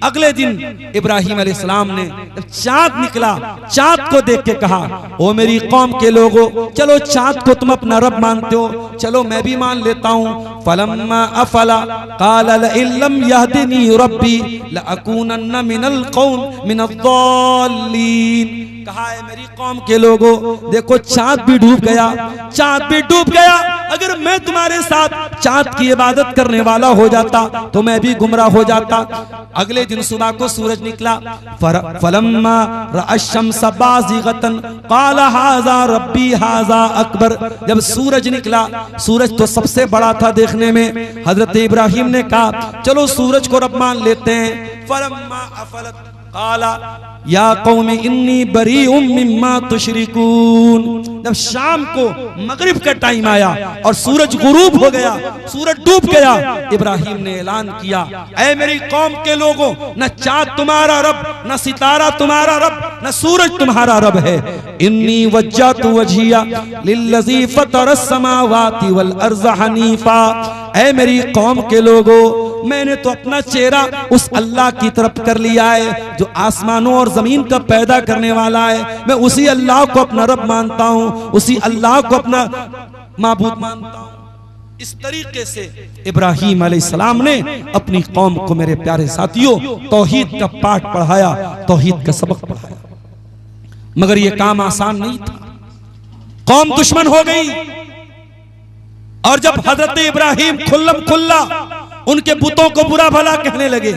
अगले दिन इब्राहिम अलैहिस्सलाम ने जब चांद निकला, चांद को देख के कहा ओ मेरी कौम के लोगों, चलो चांद को तुम अपना रब मानते हो, चलो मैं भी मान लेता हूँ। फलम्मा अफला क़ाल लइल्लम यहदिनी रब्बी लअकूनन्न मिनल कौम मिनद्दाल्लीन। कहा है मेरी कौम के लोगों, देखो चांद भी डूब गया, चांद भी डूब गया। अगर मैं तुम्हारे साथ चांद की इबादत करने वाला हो जाता तो मैं भी गुमराह हो जाता। अगले दिन सुबह को सूरज निकला, फलम्मा रअश-शम्स बाज़िगतन क़ाल हाज़ा रब्बी हाज़ा अकबर। जब सूरज निकला, सूरज तो सबसे बड़ा था देखने में, हजरत इब्राहिम ने कहा चलो सूरज को रब मान लेते हैं। फलम्मा अफलत क़ाला या कौमी इन्नी बरीउम मिम्मा तुशरिकून। जब शाम को मगरिब का टाइम आया और सूरज गुरूब हो गया, सूरज डूब गया, इब्राहिम ने ऐलान किया, ऐ मेरी कौम के लोगों, न चाँद तुम्हारा रब, न सितारा तुम्हारा रब, न सूरज तुम्हारा रब है। इन्नी वज्जहतु वजहिया लिल्लज़ी फ़तरस समावाति वल अर्ज़ हनीफ़ा। ऐ मेरी कौम के लोगों, मैंने तो अपना चेहरा उस अल्लाह की तरफ कर लिया है जो आसमानों और जमीन का पैदा करने वाला है। मैं उसी अल्लाह को अपना रब मानता हूँ, उसी अल्लाह को अपना माबूद मानता हूँ। इस तरीके से इब्राहिम अलैहिस्सलाम ने अपनी कौम को, मेरे प्यारे साथियों, तौहीद का पाठ पढ़ाया, तौहीद का सबक पढ़ाया। मगर यह काम आसान नहीं था, कौम दुश्मन हो गई। और जब हजरत इब्राहिम खुल्लम खुल्ला उनके बुतों को बुरा भला कहने लगे,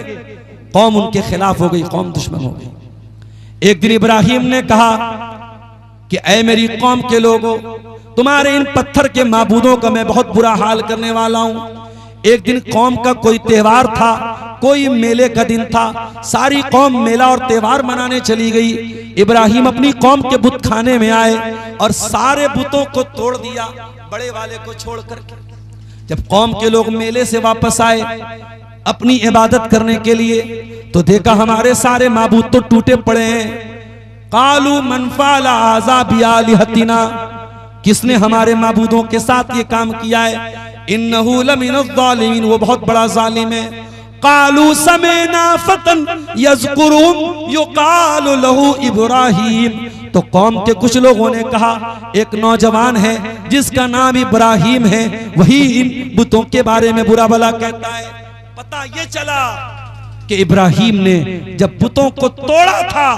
कौम उनके खिलाफ हो गई, कौम दुश्मन हो गई। एक दिन इब्राहिम ने कहा कि ऐ मेरी कौम के लोगों, तुम्हारे इन पत्थर के माबूदों का मैं बहुत बुरा हाल करने वाला हूं। एक दिन कौम का कोई त्योहार था, कोई मेले का दिन था, सारी कौम मेला और त्योहार मनाने चली गई। इब्राहिम अपनी कौम के बुत खाने में आए और सारे बुतों को तोड़ दिया, बड़े वाले को छोड़ करके। जब कौम के लोग मेले से वापस आए अपनी इबादत करने के लिए, तो देखा हमारे सारे माबूद तो टूटे पड़े हैं। कालू मन फ़अला हाज़ा बिआलिहतिना, किसने हमारे माबूदों के साथ ये काम किया है? इन्नहु लमिनज़्ज़ालिमीन, वो बहुत बड़ा जालिम है। कालू समेना फतन यज़कुरुहुम युक़ालु लहू इब्राहीम। तो कौम के कुछ लोगों ने कहा एक नौजवान है जिसका नाम इब्राहिम है, वही इन बुतों के बारे में बुरा भला कहता है। पता ये चला कि इब्राहिम ने जब बुतों को तोड़ा था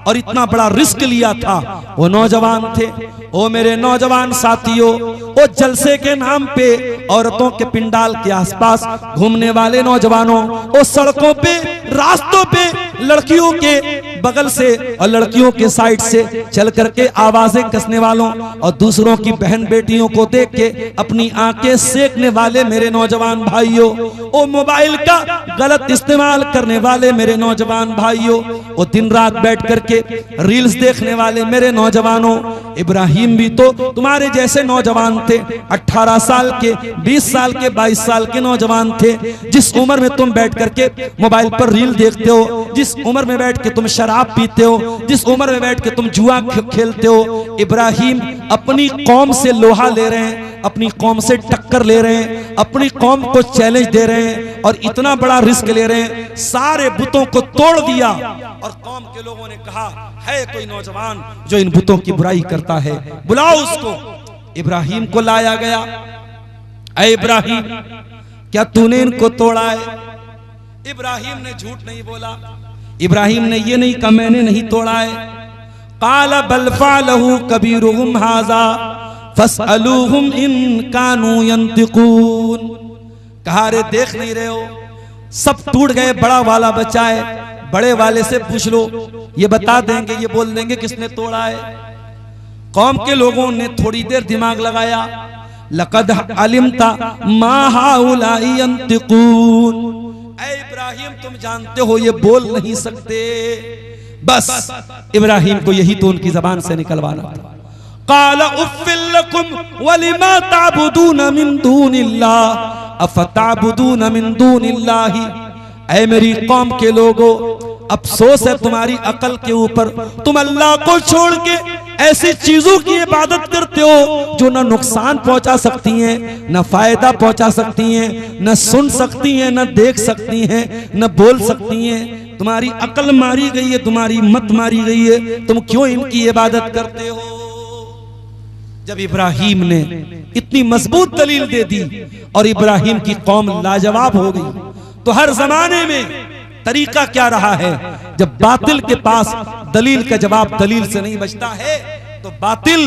और इतना बड़ा रिस्क लिया था, वो नौजवान थे। ओ मेरे नौजवान साथियों, वो जलसे के नाम पे औरतों के पिंडाल के आसपास घूमने वाले नौजवानों, वो सड़कों पे, रास्तों पे लड़कियों के बगल से और लड़कियों के साइड से चल करके आवाजें कसने वालों और दूसरों की बहन बेटियों को देख के अपनी आंखें सेकने वाले मेरे नौजवान भाइयों, वो मोबाइल का गलत इस्तेमाल करने वाले मेरे नौजवान भाइयों, वो दिन रात बैठ करके रील्स देखने वाले मेरे नौजवानों। इब्राहिम भी तो तुम्हारे जैसे नौजवान थे, 18 साल के, 20 साल के, 22 साल के नौजवान थे। जिस उम्र में तुम बैठ करके मोबाइल पर रील देखते हो, जिस उम्र में बैठ के तुम शराब पीते हो, जिस उम्र में बैठ के तुम जुआ खेलते हो, इब्राहिम अपनी कौम से लोहा ले रहे हैं, अपनी कौम से टक्कर ले रहे हैं, अपनी कौम को चैलेंज दे रहे हैं और इतना बड़ा रिस्क ले रहे हैं। सारे बुतों को तोड़ दिया और कौम के लोगों ने कहा है कोई नौजवान जो इन बुतों की बुराई करता है, बुलाओ उसको। इब्राहिम को लाया गया। ऐ इब्राहिम, क्या तूने इनको तोड़ा है? इब्राहिम ने झूठ नहीं बोला। इब्राहिम ने ये नहीं कहा मैंने नहीं तोड़ा है। काला बल फ़अलहु कबीरुहुम हाज़ा फस्अलूहुम इन कानू यंतिकून। कहा रे देख नहीं रहे हो, सब टूट गए, बड़ा वाला बचा है, बड़े वाले से पूछ लो, ये बता देंगे, ये बोल देंगे किसने तोड़ा है। कौम के लोगों ने थोड़ी देर दिमाग लगाया। लक़द अलिमता मा हाउलाई यंतिकून। ऐ इब्राहिम, तुम जानते हो ये बोल नहीं सकते। बस इब्राहिम को यही तो उनकी जबान से निकलवाना था। काला उफ़्फ़िल लकुम वलिमा ताबुदून मिन दूनिल्लाह अफ़ताबुदून मिन दूनिल्लाहि। ऐ मेरी कौम के लोगों, अफसोस है तुम्हारी अकल के ऊपर, तुम अल्लाह को छोड़ के ऐसी चीजों की इबादत करते हो जो न नुकसान पहुंचा सकती हैं, न फायदा पहुंचा सकती हैं, न सुन सकती हैं, न देख सकती हैं, न बोल सकती हैं। तुम्हारी अकल मारी गई है, तुम्हारी मत मारी गई है, तुम क्यों इनकी इबादत करते हो? जब इब्राहिम ने इतनी मजबूत दलील दे दी और इब्राहिम की कौम लाजवाब हो गई। तो हर जमाने में तरीका क्या रहा है, जब बातिल के पास दलील का जवाब दलील से नहीं बचता है तो बातिल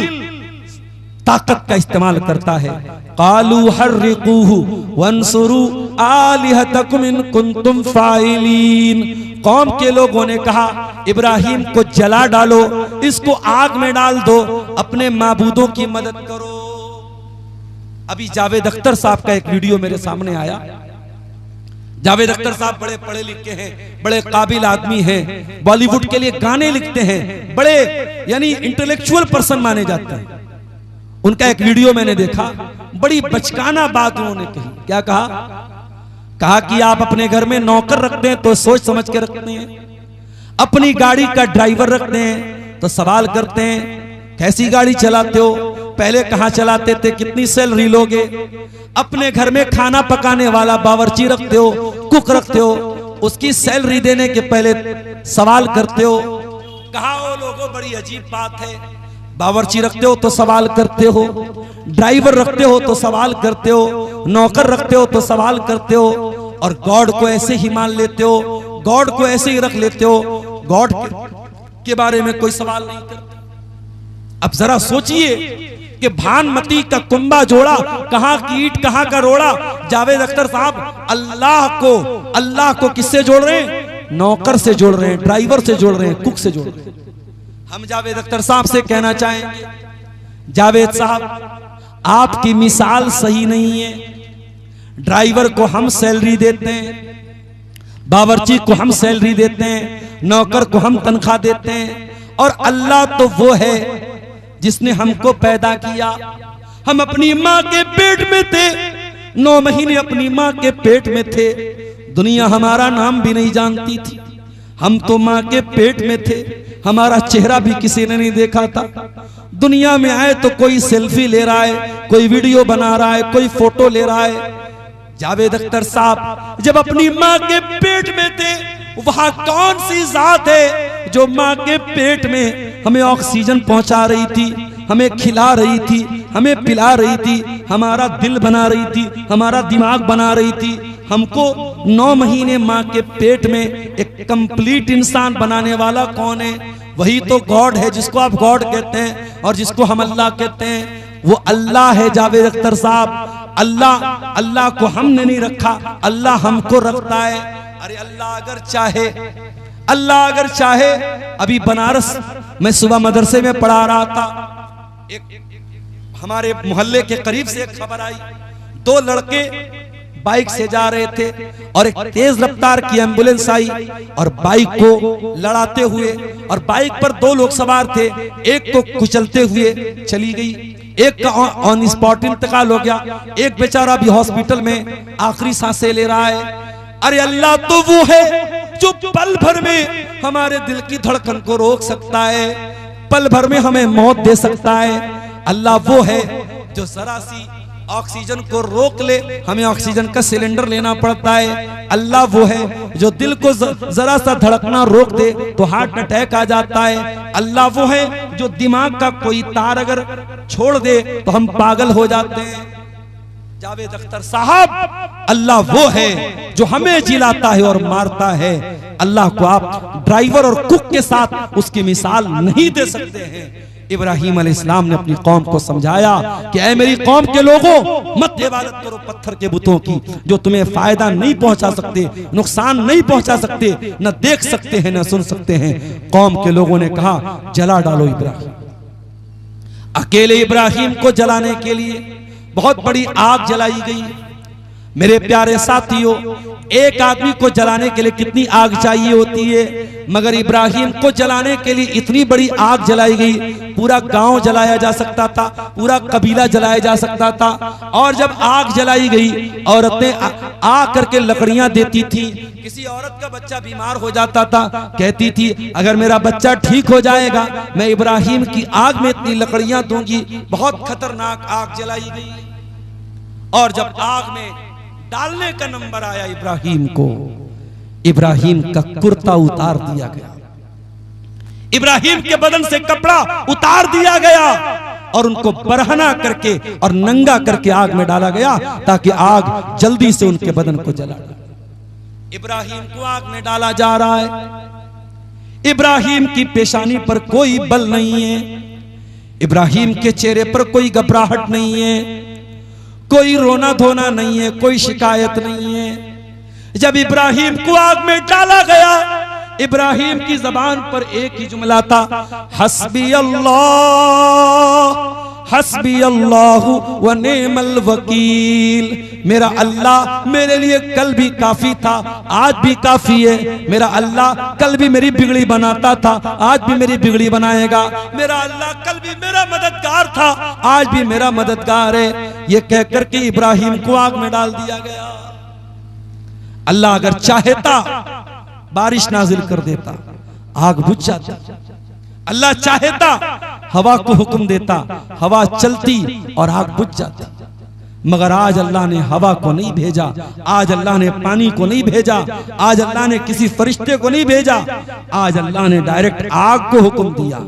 ताकत का इस्तेमाल करता है। कालू हर्रिकूहु वंसुरू आलिहतकुम इन कुंतुम फाइलीन। कौम के लोगों ने कहा इब्राहिम को जला डालो, इसको आग में डाल दो, अपने माबूदों की मदद करो। अभी जावेद अख्तर साहब का एक वीडियो मेरे सामने आया। जावेद अख्तर साहब बड़े पढ़े लिखे हैं, बड़े काबिल आदमी हैं, बॉलीवुड के लिए गाने लिखते हैं, बड़े यानी इंटेलेक्चुअल पर्सन माने जाते हैं। उनका एक वीडियो मैंने देखा, बड़ी बचकाना बात उन्होंने कही। क्या कहा कि आप अपने घर में नौकर रखते हैं तो सोच समझ के रखते हैं, अपनी गाड़ी का ड्राइवर रखते हैं तो सवाल करते हैं कैसी गाड़ी चलाते हो, पहले कहां चलाते थे, कितनी सैलरी लोगे। अपने घर में खाना पकाने वाला बावर्ची रखते हो, कुक रखते हो, उसकी सैलरी देने के पहले सवाल करते हो। कहा वो लोगों बड़ी अजीब बात है, बावर्ची रखते हो तो सवाल करते हो, ड्राइवर रखते हो तो सवाल करते हो, नौकर रखते हो तो सवाल करते हो, और गॉड को ऐसे ही मान लेते हो, गॉड को ऐसे ही रख लेते हो, गॉड के बारे में कोई सवाल नहीं करते। अब जरा सोचिए कि भानमती का कुंबा जोड़ा, कहां की ईट कहां का रोड़ा। जावेद अख्तर साहब अल्लाह को किससे जोड़ रहे हैं? नौकर से जोड़ रहे हैं, ड्राइवर से जोड़ रहे हैं, कुक से जोड़ रहे हैं। हम जावेद अख्तर साहब से कहना चाहेंगे, जावेद साहब आपकी मिसाल सही नहीं है। ड्राइवर को हम सैलरी देते हैं, बावर्ची को हम सैलरी देते हैं, नौकर को हम तनख्वाह देते हैं, और अल्लाह तो वो है जिसने हमको पैदा किया। हम अपनी माँ के पेट में थे, 9 महीने अपनी माँ के पेट में थे, दुनिया हमारा नाम भी नहीं जानती थी। हम तो माँ के पेट में थे, हमारा चेहरा भी किसी ने नहीं देखा था। दुनिया में आए तो कोई सेल्फी ले रहा है, कोई वीडियो बना रहा है, कोई फोटो ले रहा है। जावेद अख्तर साहब जब अपनी माँ के पेट में थे, वहां कौन सी जात है जो माँ के पेट में हमें ऑक्सीजन पहुंचा रही थी, हमें खिला रही थी, हमें पिला रही थी, हमारा दिल बना रही थी, हमारा दिमाग बना रही थी। हमको 9 महीने माँ के पेट में एक कंप्लीट इंसान बनाने वाला कौन है? वही तो गॉड है, जिसको आप गॉड कहते हैं और जिसको हम अल्लाह कहते हैं। वो अल्लाह है जावेद अख्तर साहब। अल्लाह को हमने नहीं रखा, अल्लाह हमको रखता है। अरे अल्लाह अगर चाहे, अभी बनारस मैं सुबह मदरसे में पढ़ा रहा था, एक हमारे मोहल्ले के करीब से एक खबर आई, 2 लड़के बाइक से जा रहे थे और एक तेज रफ्तार की एम्बुलेंस आई और बाइक को लड़ाते हुए, और बाइक पर 2 लोग सवार थे, एक को कुचलते हुए चली गई, एक का ऑन स्पॉट इंतकाल हो गया, एक बेचारा भी हॉस्पिटल में आखिरी सांसें ले रहा है। अरे अल्लाह तो वो है जो पल भर में हमारे दिल की धड़कन को रोक सकता है, पल भर में हमें मौत दे सकता है। अल्लाह वो है जो जरा सी ऑक्सीजन को रोक ले, हमें ऑक्सीजन का सिलेंडर लेना पड़ता है। अल्लाह वो है जो दिल को जरा सा धड़कना रोक दे तो हार्ट अटैक आ जाता है। अल्लाह वो है जो दिमाग का कोई तार अगर छोड़ दे तो हम पागल हो जाते हैं। जावेद अख्तर साहब, अल्लाह वो है जो हमें जिलाता है और मारता है। अल्लाह को आप ड्राइवर और कुक के साथ उसकी मिसाल नहीं दे सकते हैं। इब्राहिम अलैहिस्सलाम ने अपनी कौम को समझाया कि ऐ मेरी कौम के लोगों, मत इबादत करो पत्थर के बुतों की, जो तुम्हें फायदा नहीं पहुंचा सकते, नुकसान नहीं पहुंचा सकते, न देख सकते हैं न सुन सकते हैं। कौम के लोगों ने कहा जला डालो इब्राहिम। अकेले इब्राहिम को जलाने के लिए बहुत बड़ी आग जलाई गई। मेरे प्यारे साथियों, एक आदमी को जलाने के लिए कितनी आग चाहिए होती है, मगर इब्राहिम को जलाने के लिए इतनी बड़ी आग जलाई गई। पूरा गांव जलाया जा सकता था, पूरा कबीला जलाया जा सकता था। और जब आग जलाई गई, औरतें आ करके लकड़ियां देती थी। किसी औरत का बच्चा बीमार हो जाता था, कहती थी अगर मेरा बच्चा ठीक हो जाएगा मैं इब्राहिम की आग में इतनी लकड़ियां दूंगी। बहुत खतरनाक आग जलाई गई। और जब आग में डालने का नंबर आया इब्राहिम को, इब्राहिम का कुर्ता उतार दिया गया, इब्राहिम के बदन से कपड़ा उतार दिया गया। और उनको बरहना करके और नंगा करके आग में डाला गया ताकि आग जल्दी से उनके बदन को जला। इब्राहिम को आग में डाला जा रहा है। इब्राहिम की पेशानी पर कोई बल नहीं है, इब्राहिम के चेहरे पर कोई घबराहट नहीं है, कोई रोना धोना नहीं है, कोई शिकायत नहीं है। जब इब्राहिम को आग में डाला गया, इब्राहिम की जबान पर एक ही जुमला था, हस्बी अल्लाहु व नेमल वकील। मेरा अल्लाह मेरे लिए कल भी काफी था, आज भी काफी है। मेरा अल्लाह कल भी मेरी बिगड़ी बनाता था, आज भी मेरी बिगड़ी बनाएगा। मेरा अल्लाह कल भी मेरा मददगार था, आज भी मेरा मददगार है। ये कहकर के इब्राहिम को आग में डाल दिया गया। अल्लाह अगर चाहता बारिश नाजिल कर देता, आग बुझ जाती। अल्लाह चाहता हवा को हुक्म देता, हवा चलती और आग बुझ जाती। मगर आज अल्लाह ने हवा को नहीं भेजा, आज अल्लाह ने पानी को नहीं भेजा, आज अल्लाह ने किसी फरिश्ते को नहीं भेजा, आज अल्लाह ने डायरेक्ट आग को हुक्म दिया।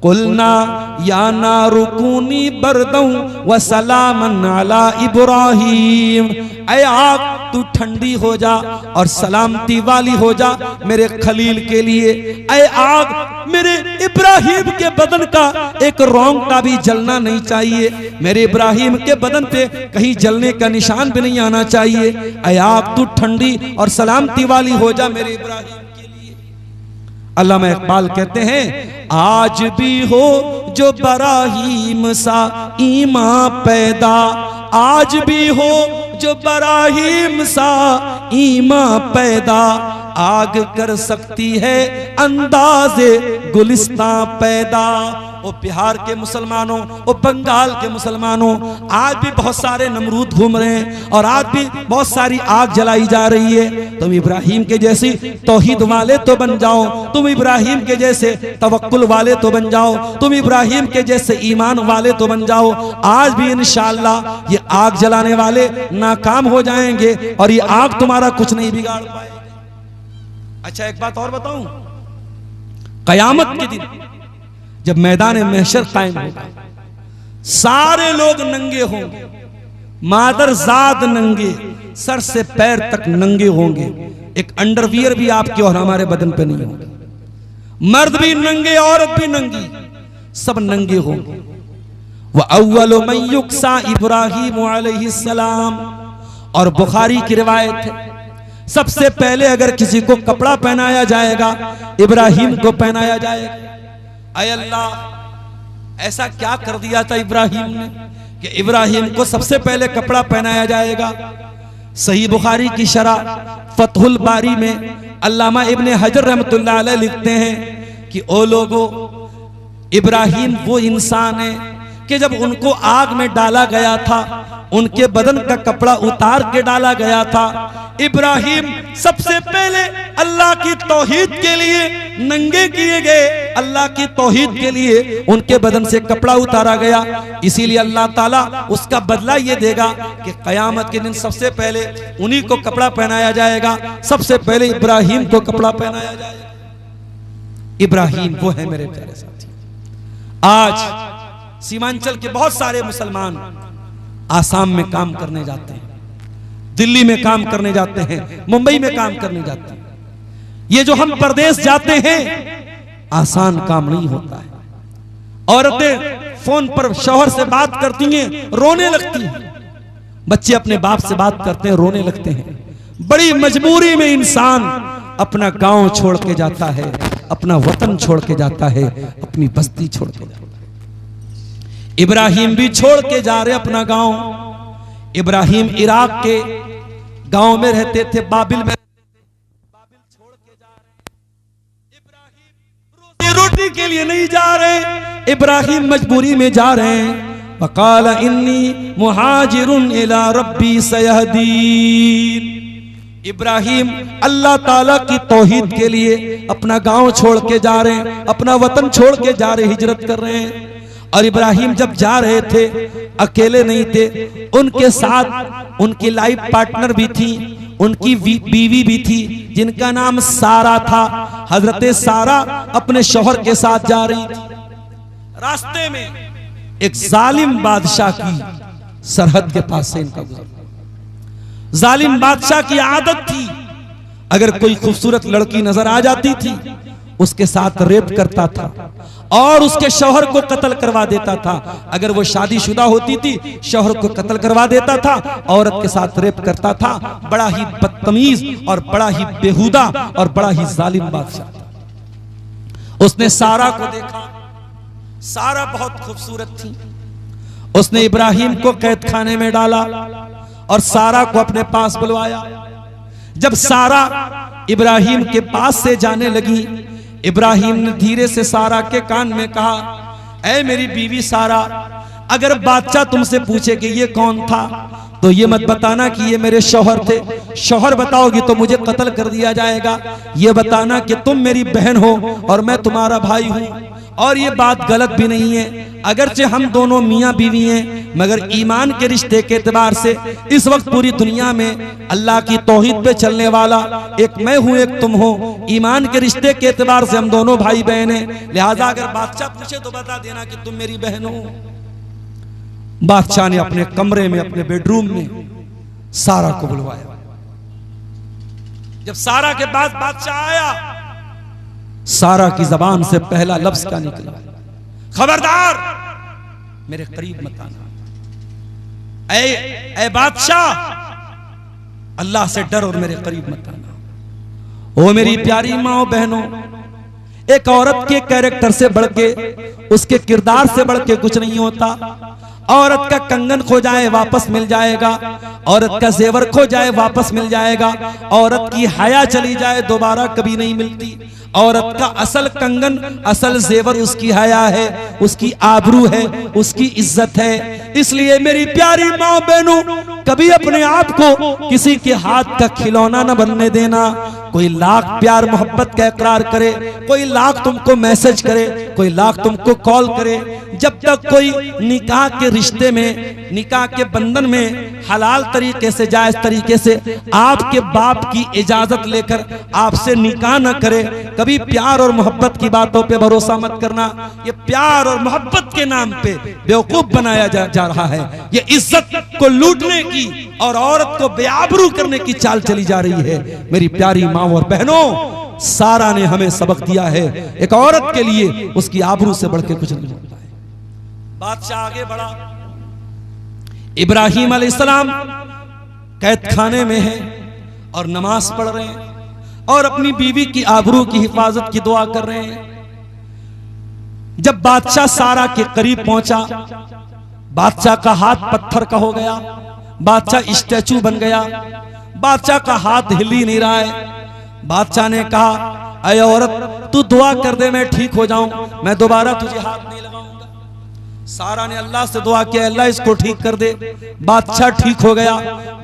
कुलना या नारुकूनी बरदं व सलामन अला इब्राहिम। ऐ आग तू ठंडी हो जा और सलामती वाली हो जा मेरे खलील के लिए। ऐ आग मेरे इब्राहिम के बदन का एक रोंगटा भी जलना नहीं चाहिए, मेरे इब्राहिम के बदन पे कहीं जलने का निशान भी नहीं आना चाहिए। ऐ आग तू ठंडी और सलामती वाली हो जा मेरे इब्राहिम के लिए। अल्लामा इकबाल कहते हैं, आज भी हो जो बराहीम सा ईमान पैदा, आज भी हो जो बराहीम सा ईमान पैदा, आग कर सकती है अंदाज़े गुलिस्तां पैदा। वो बिहार के मुसलमानों, वो बंगाल के मुसलमानों, आज भी बहुत सारे नमरूद घूम रहे हैं और आज भी बहुत सारी आग जलाई जा रही है। तुम इब्राहिम के जैसी तौहीद वाले तो बन जाओ, तुम इब्राहिम के जैसे तवक्कुल वाले तो बन जाओ, तुम इब्राहिम के जैसे ईमान वाले तो बन जाओ। आज भी इंशाअल्लाह ये आग जलाने वाले नाकाम हो जाएंगे और ये आग तुम्हारा कुछ नहीं बिगाड़ पाएगी। अच्छा, एक बात और बताऊं, कयामत के दिन जब मैदान महशर कायम होगा, सारे लोग नंगे होंगे, मादरजाद नंगे, सर से पैर तक नंगे होंगे। एक अंडरवियर भी आपके और हमारे बदन पे नहीं होंगे। मर्द भी नंगे, औरत भी नंगी, सब नंगे होंगे। व अव्वलु मन युक्सा इब्राहीम अलैहिस्सलाम। और बुखारी की रिवायत है, सबसे पहले अगर किसी को कपड़ा पहनाया जाएगा, इब्राहिम को पहनाया जाएगा। ऐ अल्लाह, ऐसा क्या कर दिया था इब्राहिम ने कि इब्राहिम को सबसे पहले कपड़ा पहनाया जाएगा। सही बुखारी की शरह फतहुल बारी में अल्लामा इब्ने हजर रहमतुल्लाह अलैह लिखते हैं कि ओ लोगों, इब्राहिम वो इंसान है कि जब उनको आग में डाला गया था, उनके बदन का कपड़ा उतार के डाला गया था। इब्राहिम सबसे पहले अल्लाह की तौहीद के लिए नंगे किए गए, अल्लाह की तौहीद के लिए उनके बदन से कपड़ा उतारा गया। इसीलिए अल्लाह ताला उसका बदला ये देगा कि कयामत के दिन सबसे पहले उन्हीं को कपड़ा पहनाया जाएगा, सबसे पहले इब्राहिम को कपड़ा पहनाया जाएगा। इब्राहिम वो है मेरे प्यारे साथी। आज सीमांचल के बहुत सारे मुसलमान आसाम में काम करने जाते हैं, दिल्ली में काम करने जाते हैं, मुंबई में काम करने जाते हैं। ये जो हम प्रदेश जाते हैं, आसान काम नहीं होता है। औरतें फोन पर शौहर से बात करती हैं, रोने लगती हैं। बच्चे अपने बाप से बात करते हैं, रोने लगते हैं। बड़ी मजबूरी में इंसान अपना गांव छोड़ के जाता है, अपना वतन छोड़ के जाता है, अपनी बस्ती छोड़ के जाता है। इब्राहिम भी छोड़ के जा रहे अपना गांव। इब्राहिम इराक के गांव में रहते थे, बाबिल में बाबिल छोड़ के जा रहे। इब्राहिम रोटी के लिए नहीं जा रहे, इब्राहिम मजबूरी में जा रहे हैं। वक़ाल इन्नी मुहाजिरुन इला रब्बी सयहदीन। इब्राहिम अल्लाह ताला की तौहीद के लिए अपना गांव छोड़ के जा रहे हैं, अपना वतन छोड़ के जा रहे, हिजरत कर रहे हैं। और इब्राहिम जब जा रहे थे, अकेले नहीं थे, उनके साथ उनकी लाइफ पार्टनर भी थी, उनकी बीवी भी थी, जिनका नाम सारा था। हजरत सारा अपने शौहर के साथ जा रही थी। रास्ते में एक जालिम बादशाह की सरहद के पास से इनका गुजर। जालिम बादशाह की आदत थी, अगर कोई खूबसूरत लड़की नजर आ जाती थी उसके साथ रेप करता था और उसके शौहर को कत्ल करवा देता था। अगर वो शादीशुदा होती थी शौहर को कत्ल करवा देता था, औरत के साथ रेप करता था। बड़ा ही बदतमीज और बड़ा ही बेहुदा और बड़ा ही जालिम बादशाह था। उसने सारा को देखा, सारा बहुत खूबसूरत थी। उसने इब्राहिम को कैद खाने में डाला और सारा को अपने पास बुलवाया। जब सारा इब्राहिम के पास से जाने लगी, इब्राहिम ने धीरे से सारा के कान में कहा, ऐ मेरी बीवी सारा, अगर बादशाह तुमसे पूछे कि ये कौन था तो ये मत बताना कि ये मेरे शौहर थे। शौहर बताओगी तो मुझे कत्ल कर दिया जाएगा। ये बताना कि तुम मेरी बहन हो और मैं तुम्हारा भाई हूं। और ये बात गलत भी नहीं है, अगरचे हम दोनों मियाँ बीवी हैं, मगर ईमान के रिश्ते के एतबार से इस वक्त पूरी दुनिया में अल्लाह की तौहीद पे चलने वाला एक मैं हूं, एक तुम हो। ईमान के रिश्ते के एतबार से हम दोनों भाई बहन हैं, लिहाजा अगर बादशाह पूछे तो बता देना कि तुम मेरी बहन हो। बादशाह ने अपने कमरे में, अपने बेडरूम में सारा को बुलवाया। जब सारा के पास बादशाह आया, सारा की जबान से पहला लफ्ज क्या निकला, खबरदार मेरे करीब मत आना। ऐ बादशाह, अल्लाह से डर और मेरे करीब मत आना। ओ मेरी प्यारी माँ बहनों, एक औरत के कैरेक्टर से बढ़ के, उसके किरदार से बढ़ के कुछ नहीं होता। औरत का कंगन खो जाए वापस मिल जाएगा, औरत का जेवर खो जाए वापस मिल जाएगा, औरत की हया चली जाए दोबारा कभी नहीं मिलती। औरत का असल कंगन, असल जेवर उसकी हया है, उसकी आबरू है, उसकी इज्जत है। इसलिए मेरी प्यारी माँ बहनों, कभी अपने आप को किसी के हाथ का खिलौना न बनने देना। कोई लाख प्यार मोहब्बत का इकरार करे, कोई लाख तुमको मैसेज करे, कोई लाख तुमको कॉल करे, जब तक कोई निकाह के रिश्ते में, निकाह के बंधन में हलाल तरीके से, जायज तरीके से आपके बाप की इजाजत लेकर आपसे निकाह न करे, कभी प्यार और मोहब्बत की बातों पे भरोसा मत करना। ये प्यार और मोहब्बत के नाम पे बेवकूफ बनाया जा रहा है। ये इज्जत को लूटने की और औरत को बेआबरू करने की चाल चली जा रही है। मेरी प्यारी माँ और बहनों, सारा ने हमें सबक दिया है, एक औरत के लिए उसकी आबरू से बढ़ के कुछ नहीं होता है। बादशाह आगे बढ़ा। इब्राहिम अलैहिस्सलाम कैद खाने में है और नमाज पढ़ रहे हैं और अपनी बीवी की आबरू की हिफाजत की दुआ कर रहे हैं। जब बादशाह सारा के करीब पहुंचा, बादशाह का हाथ पत्थर का हो गया, बादशाह स्टैचू बन गया, बादशाह का हाथ हिल ही नहीं रहा है। बादशाह ने कहा, अरे औरत तू दुआ कर दे मैं ठीक हो जाऊं, मैं दोबारा तुझे हाथ नहीं लगाऊंगा। सारा ने अल्लाह से दुआ किया, अल्लाह इसको ठीक कर दे। बादशाह ठीक हो गया,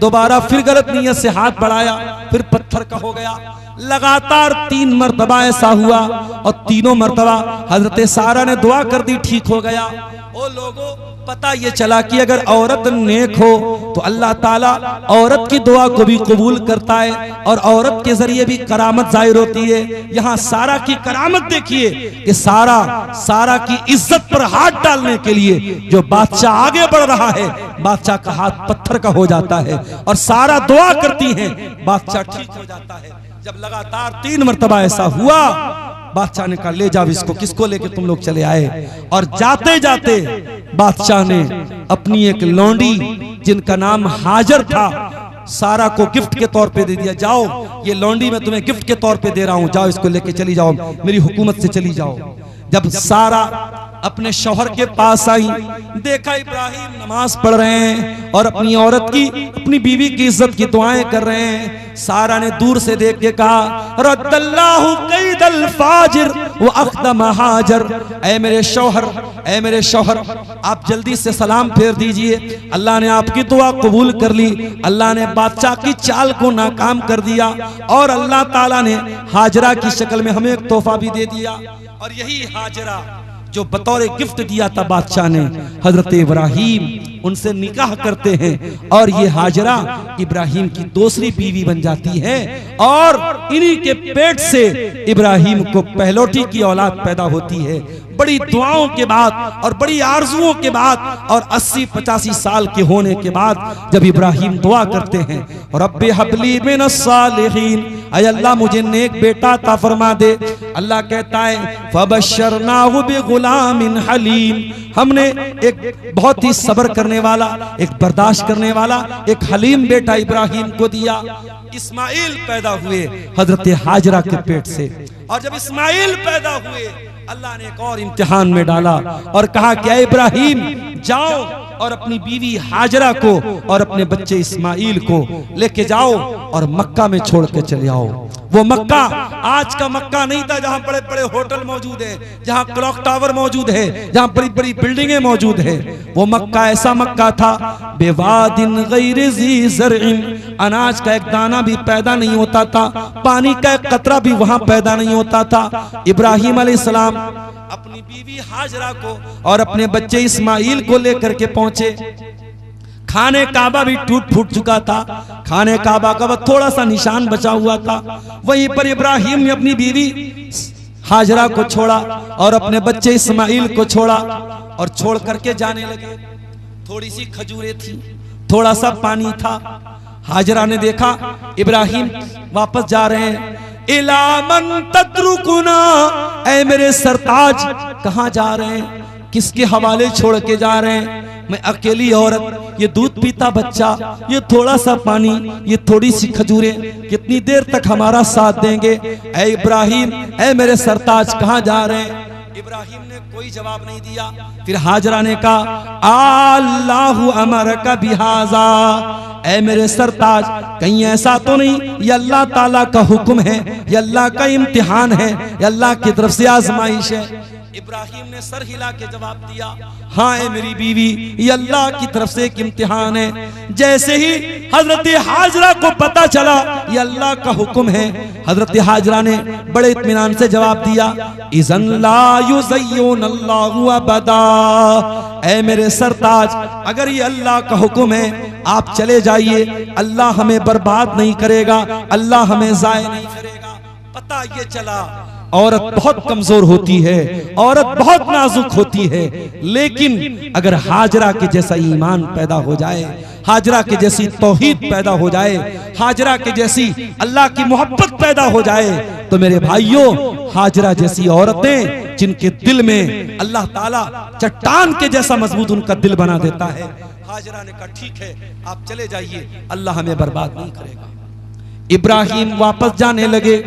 दोबारा फिर गलत नीयत से हाथ बढ़ाया, फिर पत्थर का हो गया। लगातार 3 मरतबा ऐसा हुआ और तीनों मरतबा हजरत सारा ने दुआ कर दी, ठीक हो गया। ओ लोगों, पता ये चला कि अगर औरत नेक हो तो अल्लाह ताला औरत की दुआ को भी कबूल करता है और औरत के जरिए भी करामत जाहिर होती है। यहाँ सारा की करामत देखिए कि सारा की इज्जत पर हाथ डालने के लिए जो बादशाह आगे बढ़ रहा है, बादशाह का हाथ पत्थर का हो जाता है और सारा दुआ करती है, बादशाह ठीक हो जाता है। जब लगातार 3 मरतबा ऐसा हुआ, बादशाह ने कहा, ले जाओ इसको। किसको लेके तुम लोग चले आए? और जाते जाते बादशाह ने अपनी एक लौंडी जिनका नाम हाजर था, सारा को गिफ्ट के तौर पे दे दिया। जाओ, ये लौंडी मैं तुम्हें गिफ्ट के तौर पे दे रहा हूं, जाओ इसको लेके चली जाओ, मेरी हुकूमत से चली जाओ। जब सारा अपने शौहर के पास आई, देखा इब्राहिम नमाज पढ़ रहे हैं और अपनी औरत की, अपनी बीवी की इज्जत की दुआएं कर रहे हैं। सारा ने दूर से देख के कहा, रद्दल्लाहु कैदल फाजिर व अख्दम हाजर। ऐ मेरे शौहर, आप जल्दी से सलाम फेर दीजिए, अल्लाह ने आपकी दुआ कबूल कर ली। अल्लाह ने बादशाह की चाल को नाकाम कर दिया और अल्लाह ताला ने हाजरा की शक्ल में हमें एक तोहफा भी दे दिया। और यही हाजरा जो बतौर गिफ्ट दिया था बादशाह ने, हजरत इब्राहिम उनसे निकाह करते हैं और ये हाजरा इब्राहिम की दूसरी बीवी बन जाती है और इन्हीं के पेट से इब्राहिम को पहलौठी की औलाद पैदा होती है। बड़ी दुआओं के बाद और बड़ी आरजुओं के बाद और 80-85 साल के होने के बाद जब इब्राहिम दुआ करते हैं, रब्बि हबली मिनस सालिहीन, ऐ अल्लाह मुझे नेक बेटा अता फरमा दे। अल्लाह कहता है फबशरनाहु बिगुलामिन हलीम, हमने एक बहुत ही सब्र करने वाला, एक बर्दाश्त करने वाला, एक हलीम बेटा इब्राहिम को दिया। इस्माइल पैदा हुए हजरत हाजरा के पेट से, और जब इस्माइल पैदा हुए अल्लाह ने एक और इम्तिहान में डाला और कहा कि इब्राहिम जाओ और अपनी बीवी हाजरा को और अपने बच्चे इस्माइल को लेके जाओ और मक्का में छोड़ के चले आओ। वो मक्का आज का मक्का नहीं था जहां बड़े बड़े होटल मौजूद है, जहां क्लॉक टावर मौजूद है, जहां बड़ी बड़ी बिल्डिंगें मौजूद है। वो मक्का ऐसा मक्का था बेवादिन गैर ज़ी ज़रइन, अनाज का एक दाना भी पैदा नहीं होता था, पानी का एक कतरा भी वहां पैदा नहीं होता था। इब्राहिम अलैहिस्सलाम अपनी बीवी हाजरा को और अपने बच्चे इस्माइल को लेकर के पहुंचे। खाने काबा भी टूट फूट चुका था, खाने काबा का थोड़ा सा निशान बचा हुआ था। वहीं पर इब्राहिम ने अपनी बीवी हाजरा को छोड़ा और अपने बच्चे इस्माइल को छोड़ा और छोड़ करके जाने लगे। थोड़ी सी खजूरें थी, थोड़ा सा पानी था। हाजरा ने देखा इब्राहिम वापस जा रहे हैं। इला मन तत्रुकुना, ऐ मेरे सरताज कहां जा रहे हैं, किसके हवाले छोड़ के जा रहे हैं? मैं अकेली औरत, ये दूध पीता बच्चा, ये थोड़ा सा पानी, ये थोड़ी सी खजूरें, कितनी देर तक हमारा साथ देंगे? ऐ इब्राहिम, ऐ मेरे सरताज कहां जा रहे हैं? इब्राहिम ने कोई जवाब नहीं दिया। फिर हाजरा ने कहा अल्लाहु अमरका बिहाजा, ऐ मेरे सरताज कहीं ऐसा तो नहीं ये अल्लाह ताला का हुक्म है, ये अल्लाह का इम्तिहान है, ये अल्लाह की तरफ से आजमाइश है? इब्राहिम ने सर हिला के जवाब दिया हाँ है मेरी बीवी, ये अल्लाह की तरफ से एक इम्तिहान है। जैसे ही हजरत हाजरा को पता चला ये अल्लाह का हुक्म है, हजरत हाजरा ने बड़े इत्मीनान से जवाब दिया इज़न ला युज़य्युनल्लाहु अबदा, ऐ मेरे सरताज अगर ये अल्लाह का हुक्म है आप चले जाइए, अल्लाह हमें बर्बाद नहीं करेगा, अल्लाह हमें ज़ाय नहीं करेगा। पता ये चला औरत बहुत कमजोर होती है, औरत बहुत नाजुक होती है, लेकिन अगर हाजरा के जैसा ईमान पैदा हो जाए, हाजरा के जैसी तौहीद पैदा हो जाए, हाजरा के जैसी अल्लाह की मोहब्बत पैदा हो जाए, तो मेरे भाइयों हाजरा जैसी औरतें जिनके दिल में अल्लाह ताला चट्टान के जैसा मजबूत उनका दिल बना देता है। हाजरा ने कहा ठीक है आप चले जाइए, अल्लाह हमें बर्बाद नहीं करेगा। इब्राहिम वापस जाने लगे।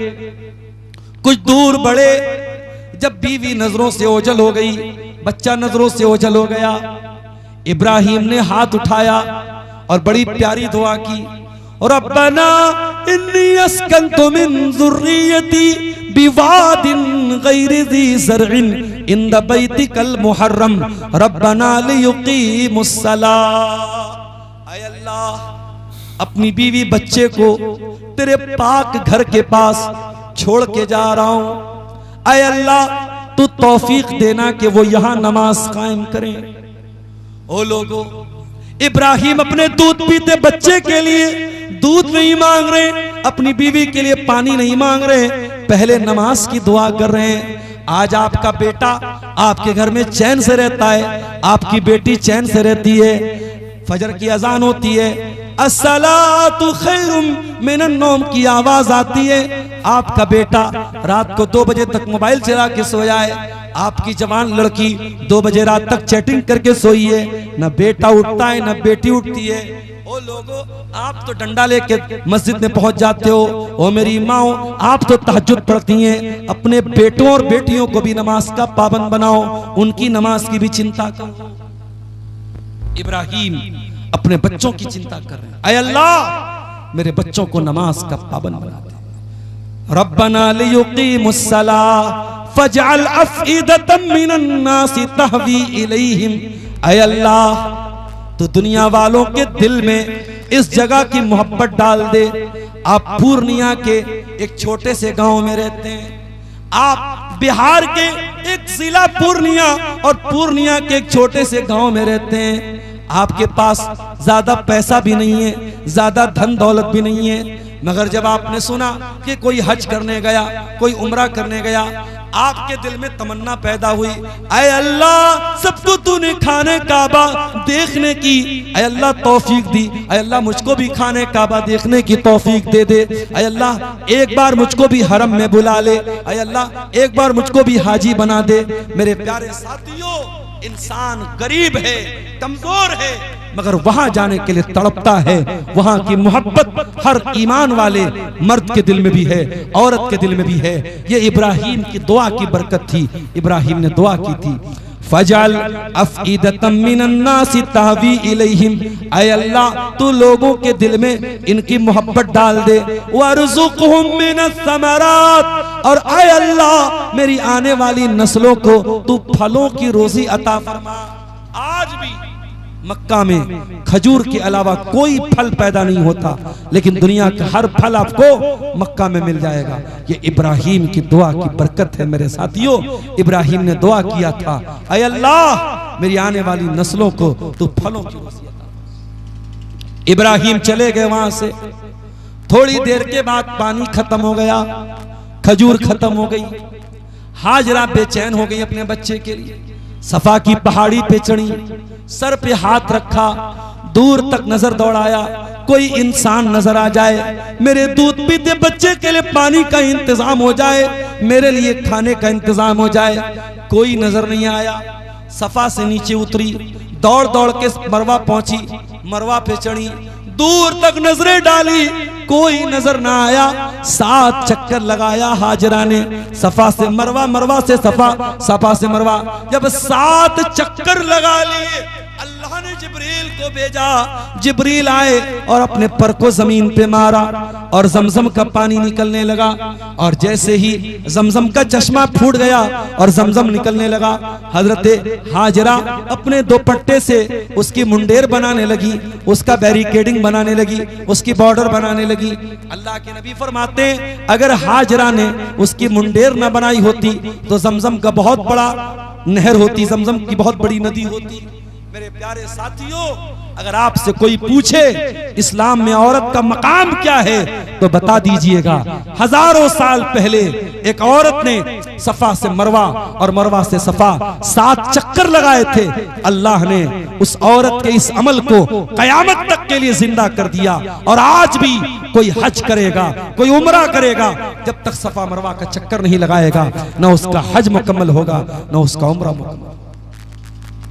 कुछ दूर बढ़े, जब बीवी नजरों से ओझल हो गई, बच्चा नजरों से ओझल हो गया, इब्राहिम ने हाथ उठाया और बड़ी प्यारी दुआ की, रब्बना इन्नी अस्कंतु मिन ज़ुर्रियती बिवादिन गैरि ज़ी ज़रइन इंद बैतिकल मुहर्रम रब्बना लियुक़ीमुस्सलाह। ऐ अल्लाह अपनी बीवी बच्चे को तेरे पाक घर के पास छोड़ के जा रहा हूं, ऐ अल्लाह तू तौफीक देना कि वो यहां नमाज कायम करें। ओ लोगों, इब्राहिम अपने दूध पीते बच्चे के लिए दूध नहीं मांग रहे, अपनी बीवी के लिए पानी नहीं मांग रहे, पहले नमाज की दुआ कर रहे हैं। आज आपका बेटा आपके घर में चैन से रहता है, आपकी बेटी चैन से रहती है, फजर की अजान होती है, अस्सलातु खैरुम मिनन नौम की आवाज आती है, आपका बेटा रात को 2 बजे तक मोबाइल चला के सोया है, आपकी जवान लड़की 2 बजे रात तक चैटिंग करके सोई है, न बेटा उठता है न बेटी उठती है। ओ लोगों, आप तो डंडा लेके मस्जिद में पहुंच जाते हो, ओ मेरी माओ आप तो तहज्जुद पढ़ती हैं, अपने बेटों और बेटियों को भी नमाज का पाबंद बनाओ, उनकी नमाज की भी चिंता करो। इब्राहिम अपने बच्चों की चिंता कर रहे हैं, ऐ अल्लाह मेरे बच्चों को नमाज का पाबंद बना दे। रब्बना लियुक़ीमुस्सलाह फजअल अफ़इदतम मिनन नासि तहवी इलैहिम, ऐ अल्लाह तो दुनिया वालों के दिल में इस जगह की मोहब्बत डाल दे। आप पूर्णिया के एक छोटे से गांव में रहते हैं, आप बिहार के एक जिला पूर्णिया और पूर्णिया के एक छोटे से गांव में रहते हैं। आपके पास ज्यादा पैसा भी नहीं है, ज्यादा धन दौलत भी नहीं है, मगर जब आपने सुना कि कोई हज करने गया, कोई उम्रा करने गया, आपके दिल में तमन्ना पैदा हुई, ऐ अल्लाह सबको तूने खाने काबा देखने की ऐ अल्लाह तौफीक दी, ऐ अल्लाह मुझको भी खाने काबा देखने की तौफीक दे दे, ऐ अल्लाह एक बार मुझको भी हरम में बुला ले, ऐ अल्लाह एक बार मुझको भी हाजी बना दे। मेरे प्यारे साथियों, इंसान गरीब है, कमजोर है, मगर वहां जाने के लिए तड़पता है। वहां की मोहब्बत हर ईमान वाले मर्द के दिल में भी है, औरत के दिल में भी है। ये इब्राहिम की दुआ की बरकत थी। इब्राहिम ने दुआ की थी, फजल अफईदतम मिनन्नासी तहवी इलैहिम, ऐ अल्लाह तू लोगों के दिल में इनकी मोहब्बत डाल दे, वरज़ुक़हुम मिनस समरात, और ऐ अल्लाह मेरी आने वाली नस्लों को तू फलों की रोजी अता फरमा। आज भी मक्का में खजूर के अलावा कोई फल पैदा नहीं होता, लेकिन दुनिया का हर फल आपको मक्का में मिल जाएगा। ये इब्राहिम की दुआ की बरकत है मेरे साथियों। इब्राहिम ने दुआ किया था, ऐ अल्लाह मेरी आने वाली नस्लों को तू फलों की रोज़ी अता। इब्राहिम चले गए वहां से। थोड़ी देर के बाद पानी खत्म हो गया, खजूर खत्म हो गई। हाजरा बेचैन हो गई अपने बच्चे के लिए। सफा की पहाड़ी पे चढ़ी, सर पे हाथ रखा, दूर तक नजर दौड़ाया, कोई इंसान नजर आ जाए, मेरे दूध पीते बच्चे के लिए पानी का इंतजाम हो जाए, मेरे लिए खाने का इंतजाम हो जाए। कोई नजर नहीं आया। सफा से नीचे उतरी, दौड़ दौड़ के मरवा पहुंची, मरवा पे चढ़ी, दूर तक नजरें डाली, कोई नजर ना आया। 7 चक्कर लगाया हाजरा ने, सफा से मरवा, मरवा से सफा, सफा से मरवा। जब 7 चक्कर लगा लिए, अल्लाह ने जिब्रील को भेजा। जिब्रील आए और अपने पर को जमीन पे मारा और जमजम का पानी निकलने लगा। और जैसे ही जमजम का चश्मा फूट गया और जमजम निकलने लगा, हजरते हाजरा अपने दुपट्टे से उसकी मुंडेर बनाने लगी, उसका बैरिकेडिंग बनाने लगी, उसकी बॉर्डर बनाने लगी। अल्लाह के नबी फरमाते हैं, अगर हाजरा ने उसकी मुंडेर न बनाई होती तो जमजम का बहुत बड़ा नहर होती, जमजम की बहुत बड़ी नदी होती। मेरे प्यारे साथियों, अगर आपसे कोई पूछे इस्लाम में औरत का मकाम क्या है तो बता दीजिएगा। हजारों साल पहले एक औरत ने सफा से मरवा और मरवा से सफा 7 चक्कर लगाए थे। अल्लाह ने उस औरत के इस अमल को कयामत तक के लिए जिंदा कर दिया। और आज भी कोई हज करेगा, कोई उम्रा करेगा, जब तक सफा मरवा का चक्कर नहीं लगाएगा, न उसका हज मुकम्मल होगा, न उसका उम्रा मुकम्मल।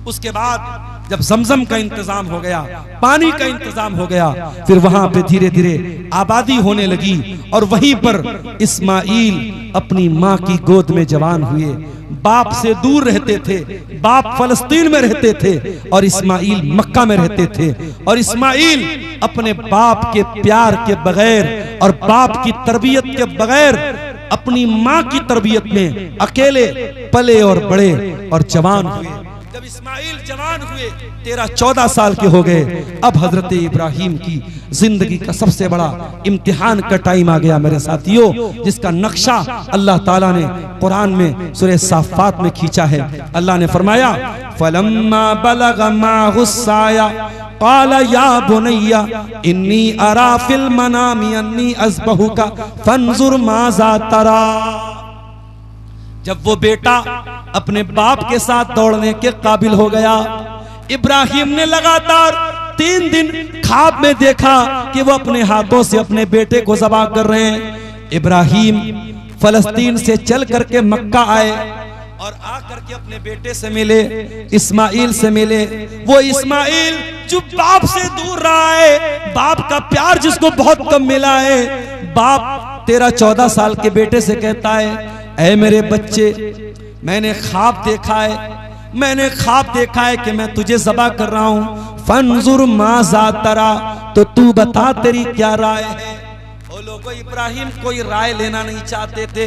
उसके बाद जब जमजम का इंतजाम हो गया, पानी का इंतजाम हो गया, फिर वहां पे धीरे धीरे आबादी होने लगी। और वहीं पर इस्माइल अपनी माँ की गोद में जवान हुए। बाप से दूर रहते थे, बाप फलस्तीन में रहते थे और इस्माइल मक्का में रहते थे। और इस्माइल अपने बाप के प्यार के बगैर और बाप की तरबियत के बगैर अपनी माँ की तरबियत में अकेले पले और बड़े और जवान हुए। जब इस्माइल जवान हुए, 13-14 साल के हो गए, अब हजरत इब्राहिम की जिंदगी का सबसे बड़ा इम्तिहान का टाइम आ गया मेरे साथियों, जिसका नक्शा अल्लाह ताला ने कुरान में सूरह साफ़ात में खींचा है। अल्लाह ने फरमाया, फलम्मा बलगा माहुस्साया क़ाला या बुनैया इन्नी अरा फिल मनामी अन्नी अज़बहुका फंजुर माज़ा तरा। जब वो बेटा अपने बाप के साथ दौड़ने के काबिल हो गया, इब्राहिम ने लगातार 3 दिन ख्वाब में देखा कि वो अपने हाथों से अपने बेटे को ज़बह कर रहे हैं। इब्राहिम फलस्तीन से चल करके मक्का आए और आकर के अपने बेटे से मिले, इस्माइल से मिले। वो इस्माइल जो बाप से दूर रहा है, बाप का प्यार जिसको बहुत कम मिला है, बाप 13-14 साल के बेटे से कहता है, ऐ मेरे बच्चे, मैंने ख्वाब देखा है, मैंने ख्वाब देखा है कि मैं तुझे ज़बह कर रहा हूं। फंजुर माज़ा तरा, तो तू बता तेरी क्या राय है। वो लोगों, इब्राहिम कोई राय लेना नहीं चाहते थे।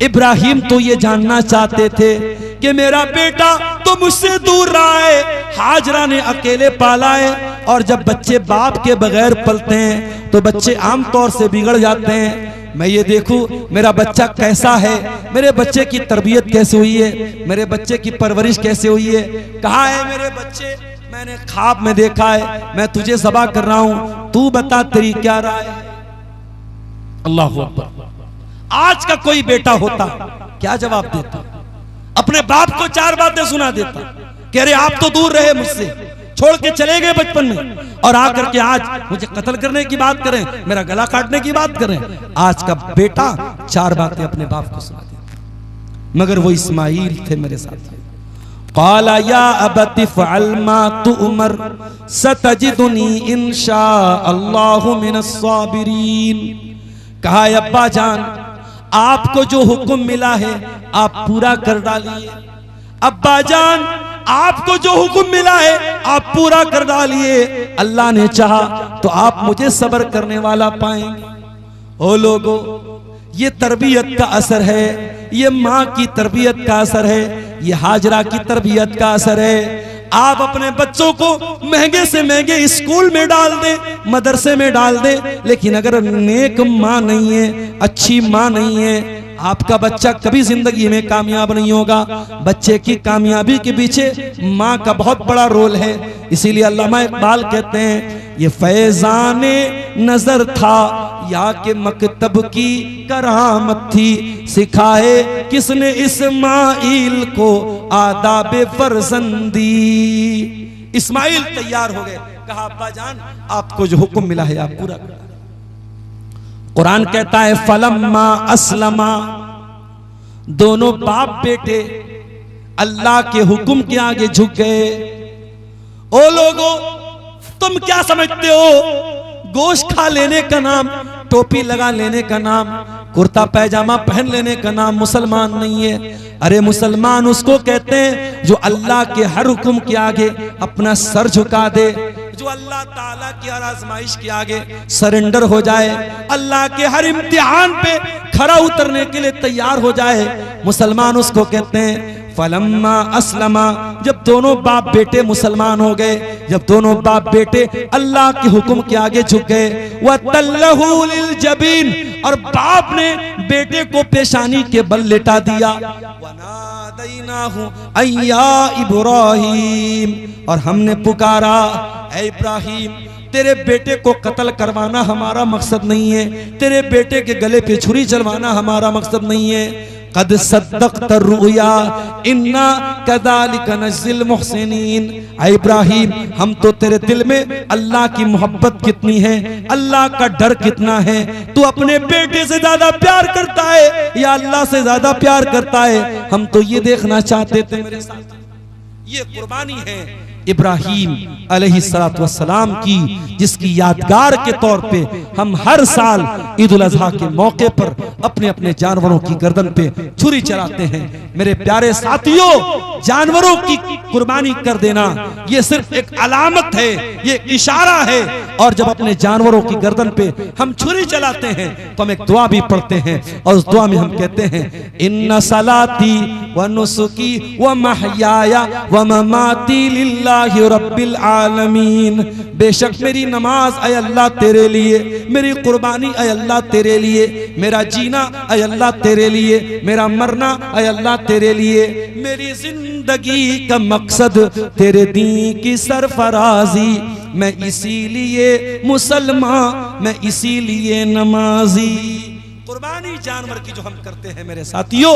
इब्राहिम तो ये जानना चाहते थे कि मेरा बेटा तो मुझसे दूर रहा है, हाजरा ने अकेले पाला है। और जब बच्चे बाप के बगैर पलते हैं तो बच्चे आमतौर से बिगड़ जाते हैं। मैं ये देखूं मेरा बच्चा कैसा है, मेरे बच्चे की तरबियत कैसे हुई है, मेरे बच्चे की परवरिश कैसे हुई है, कहाँ है मेरे बच्चे, मैंने ख्वाब में देखा है, मैं तुझे ज़बा कर रहा हूं, तू बता तेरी क्या राय है। अल्लाहु अकबर। आज का कोई बेटा होता क्या जवाब देता? अपने बाप को 4 बातें सुना देता कि अरे आप तो दूर रहे मुझसे, छोड़ के चले गए बचपन में, और आकर के आज मुझे कत्ल करने की बात करें, मेरा गला काटने की बात करें। आज का बेटा 4 बातें अपने बाप को सुना देता। मगर वो इस्माइल थे मेरे साथ। क़ाला या अबति फ़अल मा तुअमर सतजिदुनी इंशाअल्लाहु मिनस साबिरीन। कहा अब्बा जान, आपको जो हुक्म मिला है आप पूरा कर डालिए। अब्बा जान, आपको जो हुक्म मिला है आप पूरा कर डालिए। अल्लाह ने चाहा तो आप मुझे सब्र करने वाला पाएंगे। ओ लोगो, ये तरबियत का असर है, ये माँ की तरबियत का असर है, ये हाजरा की तरबियत का असर है। आप अपने बच्चों को महंगे से महंगे स्कूल में डाल दें, मदरसे में डाल दें, लेकिन अगर नेक माँ नहीं है, अच्छी माँ नहीं है, आपका बच्चा कभी जिंदगी में कामयाब नहीं होगा। बच्चे की कामयाबी के पीछे माँ का बहुत बड़ा रोल है। इसीलिए अल्लामा इकबाल कहते हैं, ये फैजाने नजर था या के मकतब की करामत थी, सिखाए किसने इस्माइल को आदाबे फरजंदी। इस्माइल तैयार हो गए। कहा अब्बा जान, आपको जो हुक्म मिला है आप पूरा करो। कुरान कहता है फलम्मा अस्लमा, दोनों बाप बेटे अल्लाह के हुक्म के आगे झुक गए। ओ लोगो, तुम क्या समझते हो गोश्त खा लेने का नाम, टोपी लगा लेने का नाम, कुर्ता पैजामा पहन लेने का नाम मुसलमान नहीं है? अरे मुसलमान उसको कहते हैं जो अल्लाह के हर हुक्म के आगे अपना सर झुका दे, जो अल्लाह ताला की हर आजमाइश के आगे सरेंडर हो जाए, अल्लाह के हर इम्तिहान पे खरा उतरने के लिए तैयार हो जाए, मुसलमान उसको कहते हैं। फलम्मा अस्लमा, जब दोनों बाप बेटे मुसलमान हो गए, जब दोनों बाप बेटे अल्लाह के हुक्म के आगे झुक गए, वतल्लहु लिल जबीन, और बाप ने बेटे को पेशानी के बल लेटा दिया। वनादैनाहु अय्या इब्राहीम, और हमने पुकारा, ऐ इब्राहिम, तेरे बेटे को कत्ल करवाना हमारा मकसद नहीं है, तेरे बेटे के गले पे छुरी चलवाना हमारा मकसद नहीं है। कद सद्दक़त रुया इन्ना कज़ालिक नज़्ज़िल मुहसिनीन। ऐ इब्राहिम, हम तो तेरे दिल में अल्लाह की मोहब्बत कितनी है, अल्लाह का डर कितना है, तू अपने बेटे से ज्यादा प्यार करता है या अल्लाह से ज्यादा प्यार करता है, हम तो ये देखना चाहते थे मेरे साथ। ये कुर्बानी है इब्राहीम अलैहिस्सलातु वस्सलाम की, जिसकी यादगार के तौर पे हम हर साल ईद उल अज़हा के मौके पर अपने अपने जानवरों की गर्दन पे छुरी चलाते हैं। मेरे प्यारे साथियों, जानवरों की कुर्बानी कर देना ये सिर्फ एक अलामत है, ये इशारा है, और जब अपने जानवरों की गर्दन पे हम छुरी चलाते हैं तो हम एक दुआ भी पढ़ते हैं, और उस दुआ में हम कहते हैं, इन्ना सलाती व नुसुकी व महयाया व ममाती लिल्लाहि रब्बिल आलमीन। बेशक मेरी नमाज ऐ अल्लाह तेरे लिए, मेरी कुर्बानी ऐ अल्लाह तेरे लिए, मेरा जीना ऐ अल्लाह तेरे लिए, मेरा मरना ऐ अल्लाह तेरे लिए, मेरी जिंदगी का मकसद तेरे दीन की सरफराजी, मैं इसीलिए मुसलमान, मैं इसीलिए नमाजी। कुर्बानी जानवर की जो हम करते हैं मेरे साथियों,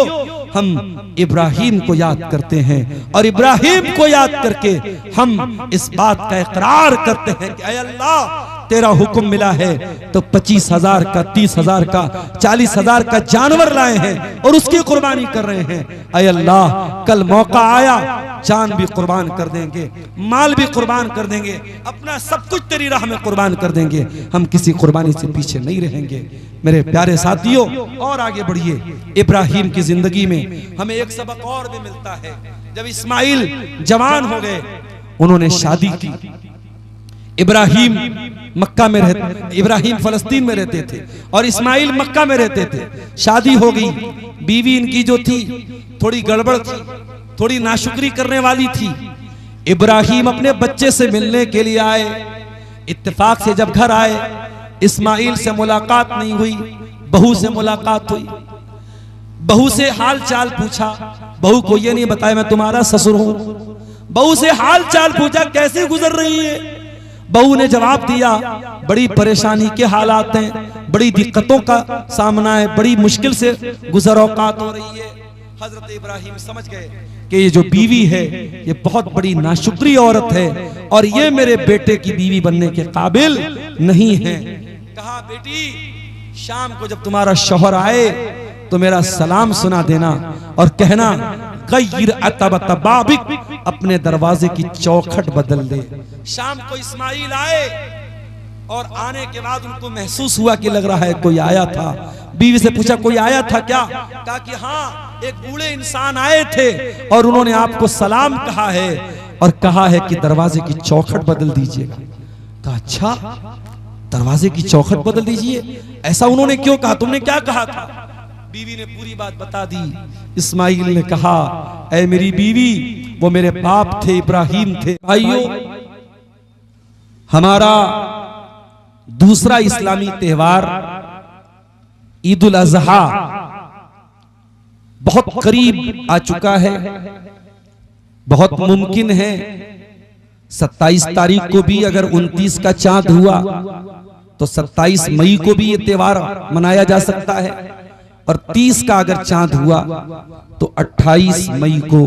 हम इब्राहीम को याद करते हैं, और इब्राहीम को याद करके हम इस बात का इकरार करते हैं कि ऐ अल्लाह, तेरा हुक्म मिला है तो 25,000 का, 30,000 का, 40,000 का जानवर लाए हैं और उसकी कुर्बानी कर रहे हैं। ऐ अल्लाह, कल मौका आया जान भी कुर्बान कर देंगे, माल भी कुर्बान कर देंगे, अपना सब कुछ तेरी राह में कुर्बान कर देंगे, हम किसी कुर्बानी से पीछे नहीं रहेंगे। मेरे प्यारे साथियों, और आगे बढ़िए। इब्राहीम की जिंदगी में हमें एक सबक और भी मिलता है। जब इस्माइल जवान हो गए, उन्होंने शादी की। इब्राहीम मक्का में रहते, इब्राहीम फलस्तीन में रहते थे और इस्माइल मक्का में रहते थे। शादी हो गई, बीवी इनकी जो थी थोड़ी गड़बड़ थी, थोड़ी नाशुक्री करने वाली थी। इब्राहीम अपने बच्चे से मिलने के लिए आए। इत्तेफाक से जब घर आए, इस्माइल से मुलाकात नहीं हुई, बहू से मुलाकात हुई, बहू से हाल चाल पूछा। बहू को ये नहीं बताया मैं तुम्हारा ससुर हूं। बहू से हाल चाल पूछा कैसे गुजर रही है। बहू ने जवाब दिया बड़ी परेशानी के हालात हैं, बड़ी दिक्कतों का सामना है, बड़ी मुश्किल से गुजर औकात हो रही है। हजरत इब्राहिम समझ गए कि ये जो बीवी है ये बहुत बड़ी नाशुक्री औरत है और ये मेरे बेटे की बीवी बनने के काबिल नहीं है। कहा बेटी शाम को जब तुम्हारा शौहर आए तो मेरा सलाम सुना देना और कहना गैर अतबतबाबिक, अपने दरवाजे की चौखट बदल दे। शाम को इस्माइल आए और आने के बाद उनको महसूस हुआ कि लग रहा है कोई आया था। बीवी से पूछा कोई आया था क्या? कहा कि हाँ एक बूढ़े इंसान आए थे और उन्होंने आपको सलाम कहा है और कहा है कि दरवाजे की चौखट बदल दीजिएगा। कहा अच्छा दरवाजे की चौखट बदल दीजिए, ऐसा उन्होंने क्यों कहा, तुमने क्या कहा था? बीवी ने पूरी बात बता दी। इस्माइल ने कहा ऐ मेरी बीवी वो मेरे बाप थे इब्राहिम थे। भाइयों हमारा दूसरा इस्लामी त्योहार ईद उल अजहा बहुत करीब आ चुका है। बहुत मुमकिन है 27 तारीख को भी अगर 29 का चांद हुआ तो 27 मई को भी ये त्योहार मनाया जा सकता है और 30 का अगर चांद हुआ तो 28 मई को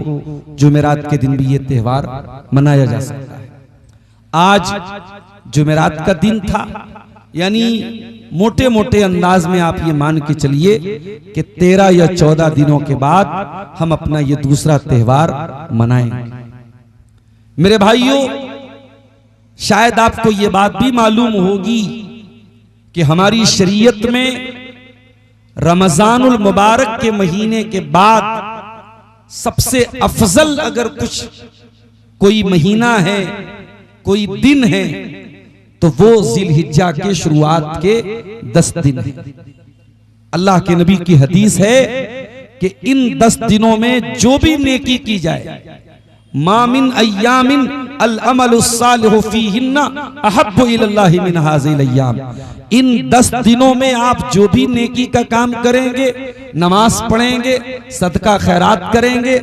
जुमेरात के दिन भी ये त्योहार मनाया जा सकता है। आज जुमेरात का दिन था, यानी मोटे मोटे अंदाज में आप ये मान के चलिए कि 13 या 14 दिनों के बाद हम अपना ये दूसरा त्योहार मनाएंगे। मेरे भाइयों शायद आपको ये बात भी मालूम होगी कि हमारी शरीयत में रमजानुल मुबारक के महीने के बाद सबसे अफजल अगर कुछ कोई महीना है, कोई दिन है तो वो जिलहिज्जा के शुरुआत के 10 दिन है। अल्लाह के नबी की हदीस है कि इन 10 दिनों में जो भी नेकी की जाए, मामिन अय्यामिन अल अमलुस्सालिहु फीहिन्ना अहब्बु इलल्लाहि मिन हाज़िल अय्याम। इन 10 दिनों में आप जो भी नेकी का काम करेंगे, नमाज पढ़ेंगे, सदका खैरात करेंगे,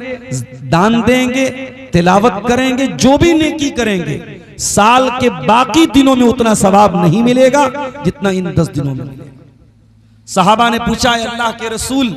दान देंगे, तिलावत करेंगे, जो भी नेकी करेंगे, साल के बाकी दिनों में उतना सवाब नहीं मिलेगा जितना इन 10 दिनों में मिलेगा। सहाबा ने पूछा अल्लाह के रसूल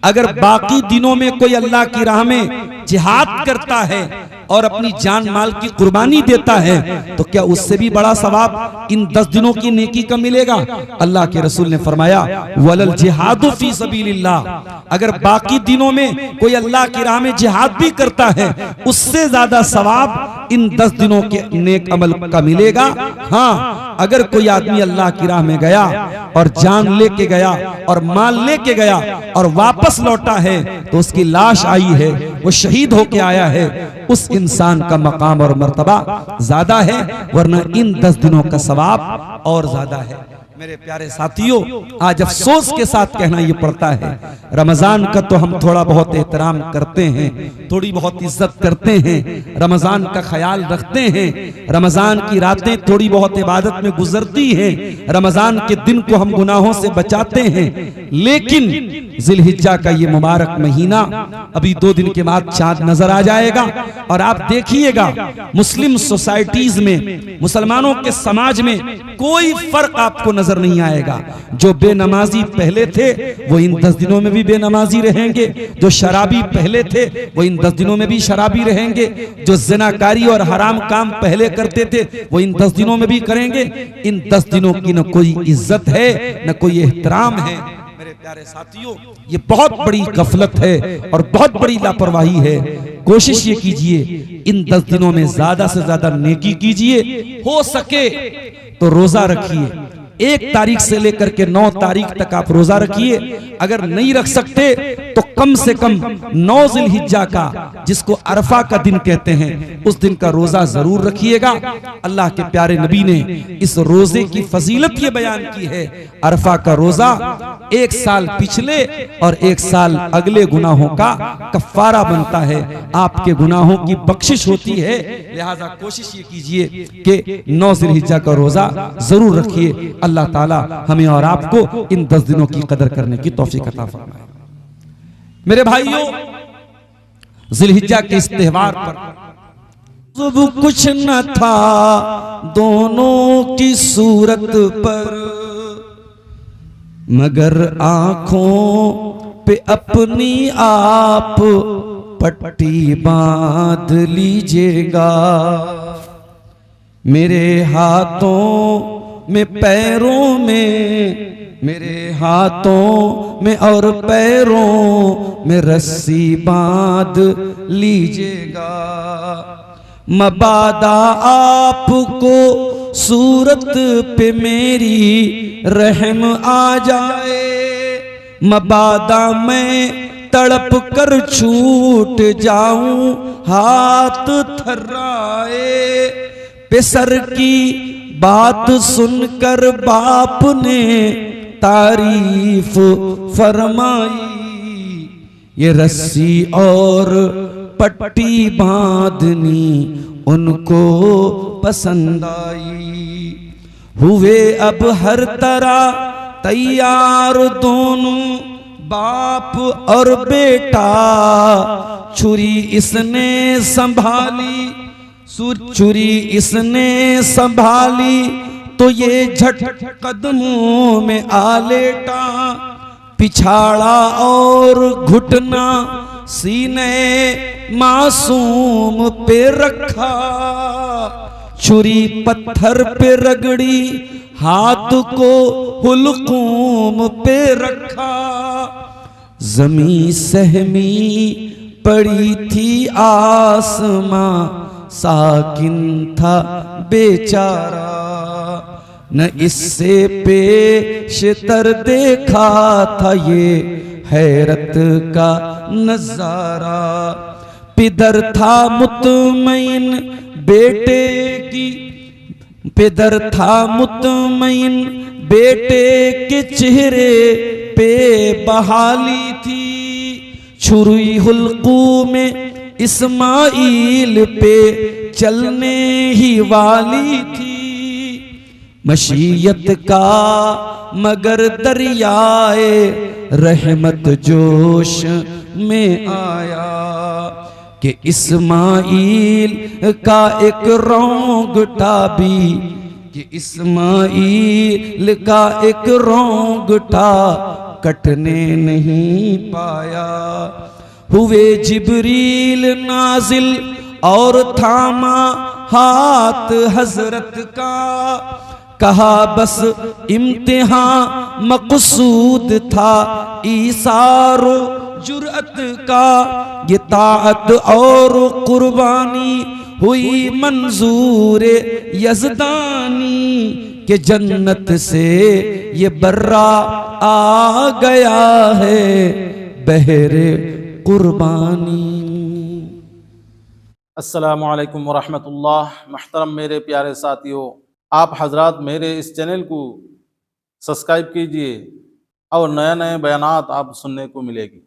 अगर बाकी दिनों में कोई अल्लाह की राह में जिहाद करता है और अपनी जान माल की कुर्बानी देता है तो क्या उससे भी बड़ा सवाब इन 10 दिनों की नेकी का मिलेगा? अल्लाह के रसूल ने फरमाया वलल जिहादु फी सबीलिल्लाह, अगर बाकी दिनों में कोई अल्लाह की राह में जिहाद भी करता है उससे ज्यादा सवाब इन 10 दिनों के नेक अमल का मिलेगा। हाँ अगर कोई आदमी अल्लाह की राह में गया और जान लेके गया और माल लेके गया और वापस लौटा है तो उसकी लाश आई है, वो शहीद होके आया है, उस इंसान का मकाम और मर्तबा ज्यादा है, वरना इन 10 दिनों का सवाब और ज्यादा है। मेरे प्यारे साथियों आज अफसोस के साथ कहना ये पड़ता है रमजान का तो हम थोड़ा बहुत एहतराम करते हैं, थोड़ी बहुत इज्जत करते हैं, रमजान का ख्याल रखते हैं, रमजान की रातें थोड़ी बहुत इबादत में गुजरती हैं, रमजान के दिन को हम गुनाहों से बचाते हैं, लेकिन जिलहिज्जा का ये मुबारक महीना अभी 2 दिन के बाद चांद नजर आ जाएगा और आप देखिएगा मुस्लिम सोसाइटीज में, मुसलमानों के समाज में कोई फर्क आपको नजर नहीं आएगा। जो बेनमाजी पहले थे वो इन 10 दिनों में भी बेनमाजी रहेंगे, जो शराबी पहले थे वो इन 10 दिनों में भी शराबी रहेंगे, जो ज़िनाकारी और हराम काम पहले करते थे वो इन 10 दिनों में भी करेंगे। इन 10 दिनों की न कोई इज्जत है न कोई एहतराम है। मेरे प्यारे साथियों ये बहुत बड़ी गफलत है और बहुत बड़ी लापरवाही है। कोशिश ये कीजिए इन 10 दिनों में ज्यादा से ज्यादा नेकी कीजिए, हो सके तो रोजा रखिए, 1 तारीख से लेकर के 9 तारीख तक आप रोजा रखिए। अगर नहीं रख सकते तो कम से कम 9 ज़िलहिज्जा का, जिसको अरफा का दिन कहते हैं, उस दिन का रोजा जरूर रखिएगा। अल्लाह के प्यारे नबी ने इस रोजे की फजीलत ये बयान की है। अरफा का रोजा 1 साल पिछले और 1 साल अगले गुनाहों का कफ्फारा बनता है, आपके गुनाहों की बख्शिश होती है। लिहाजा कोशिश ये कीजिए कि 9 ज़िलहिज्जा का रोजा जरूर रखिए। अल्लाह ताला हमें और आपको इन 10 दिनों की कदर करने की तौफीक अता फरमाए। मेरे भाइयों, ज़िलहिज्जा के इस त्योहार पर सब कुछ न था दोनों की सूरत पर, मगर आंखों पे अपनी आप पट्टी बांध लीजिएगा। मेरे हाथों में पैरों में, मेरे हाथों में और पैरों में रस्सी बांध लीजिएगा। मबादा आपको सूरत पे मेरी रहम आ जाए, मबादा मैं तड़प कर छूट जाऊं हाथ थर्राए। पेसर की बात सुनकर बाप ने तारीफ फरमाई, ये रस्सी और पट्टी बांधनी उनको पसंद आई। हुए अब हर तरह तैयार दोनों बाप और बेटा, छुरी इसने संभाली, छुरी इसने संभाली तो ये झट कदमों में आ लेटा। पिछाड़ा और घुटना सीने मासूम पे रखा, छुरी पत्थर पे रगड़ी हाथ को हुलकूम पे रखा। जमी सहमी पड़ी थी आसमां साकिन था बेचारा, न इससे पेशतर देखा था ये हैरत का नजारा। पिदर था मुतमईन बेटे की, पिदर था मुतमईन बेटे के चेहरे पे बहाली थी। छुरी हुल्कू में इस्माइल पे चलने ही वाली थी। मशीयत का मगर दरियाए रहमत जोश में आया, कि इस्माइल का एक रोंगटा भी, कि इस्माइल का एक रोंगटा कटने नहीं पाया। हुए जिब्रील नाजिल और थामा हाथ हजरत का, कहा बस इम्तिहान मकसूद था ईसारो जुरअत का। ये ताअत और कुर्बानी हुई मंजूर यज़दानी, के जन्नत से ये बर्रा आ गया है बहरे कुर्बानी। अस्सलामु अलैकुम वरहमतुल्लाह। महतरम मेरे प्यारे साथियों, आप हजरात मेरे इस चैनल को सब्सक्राइब कीजिए और नए नए बयानात आप सुनने को मिलेगी।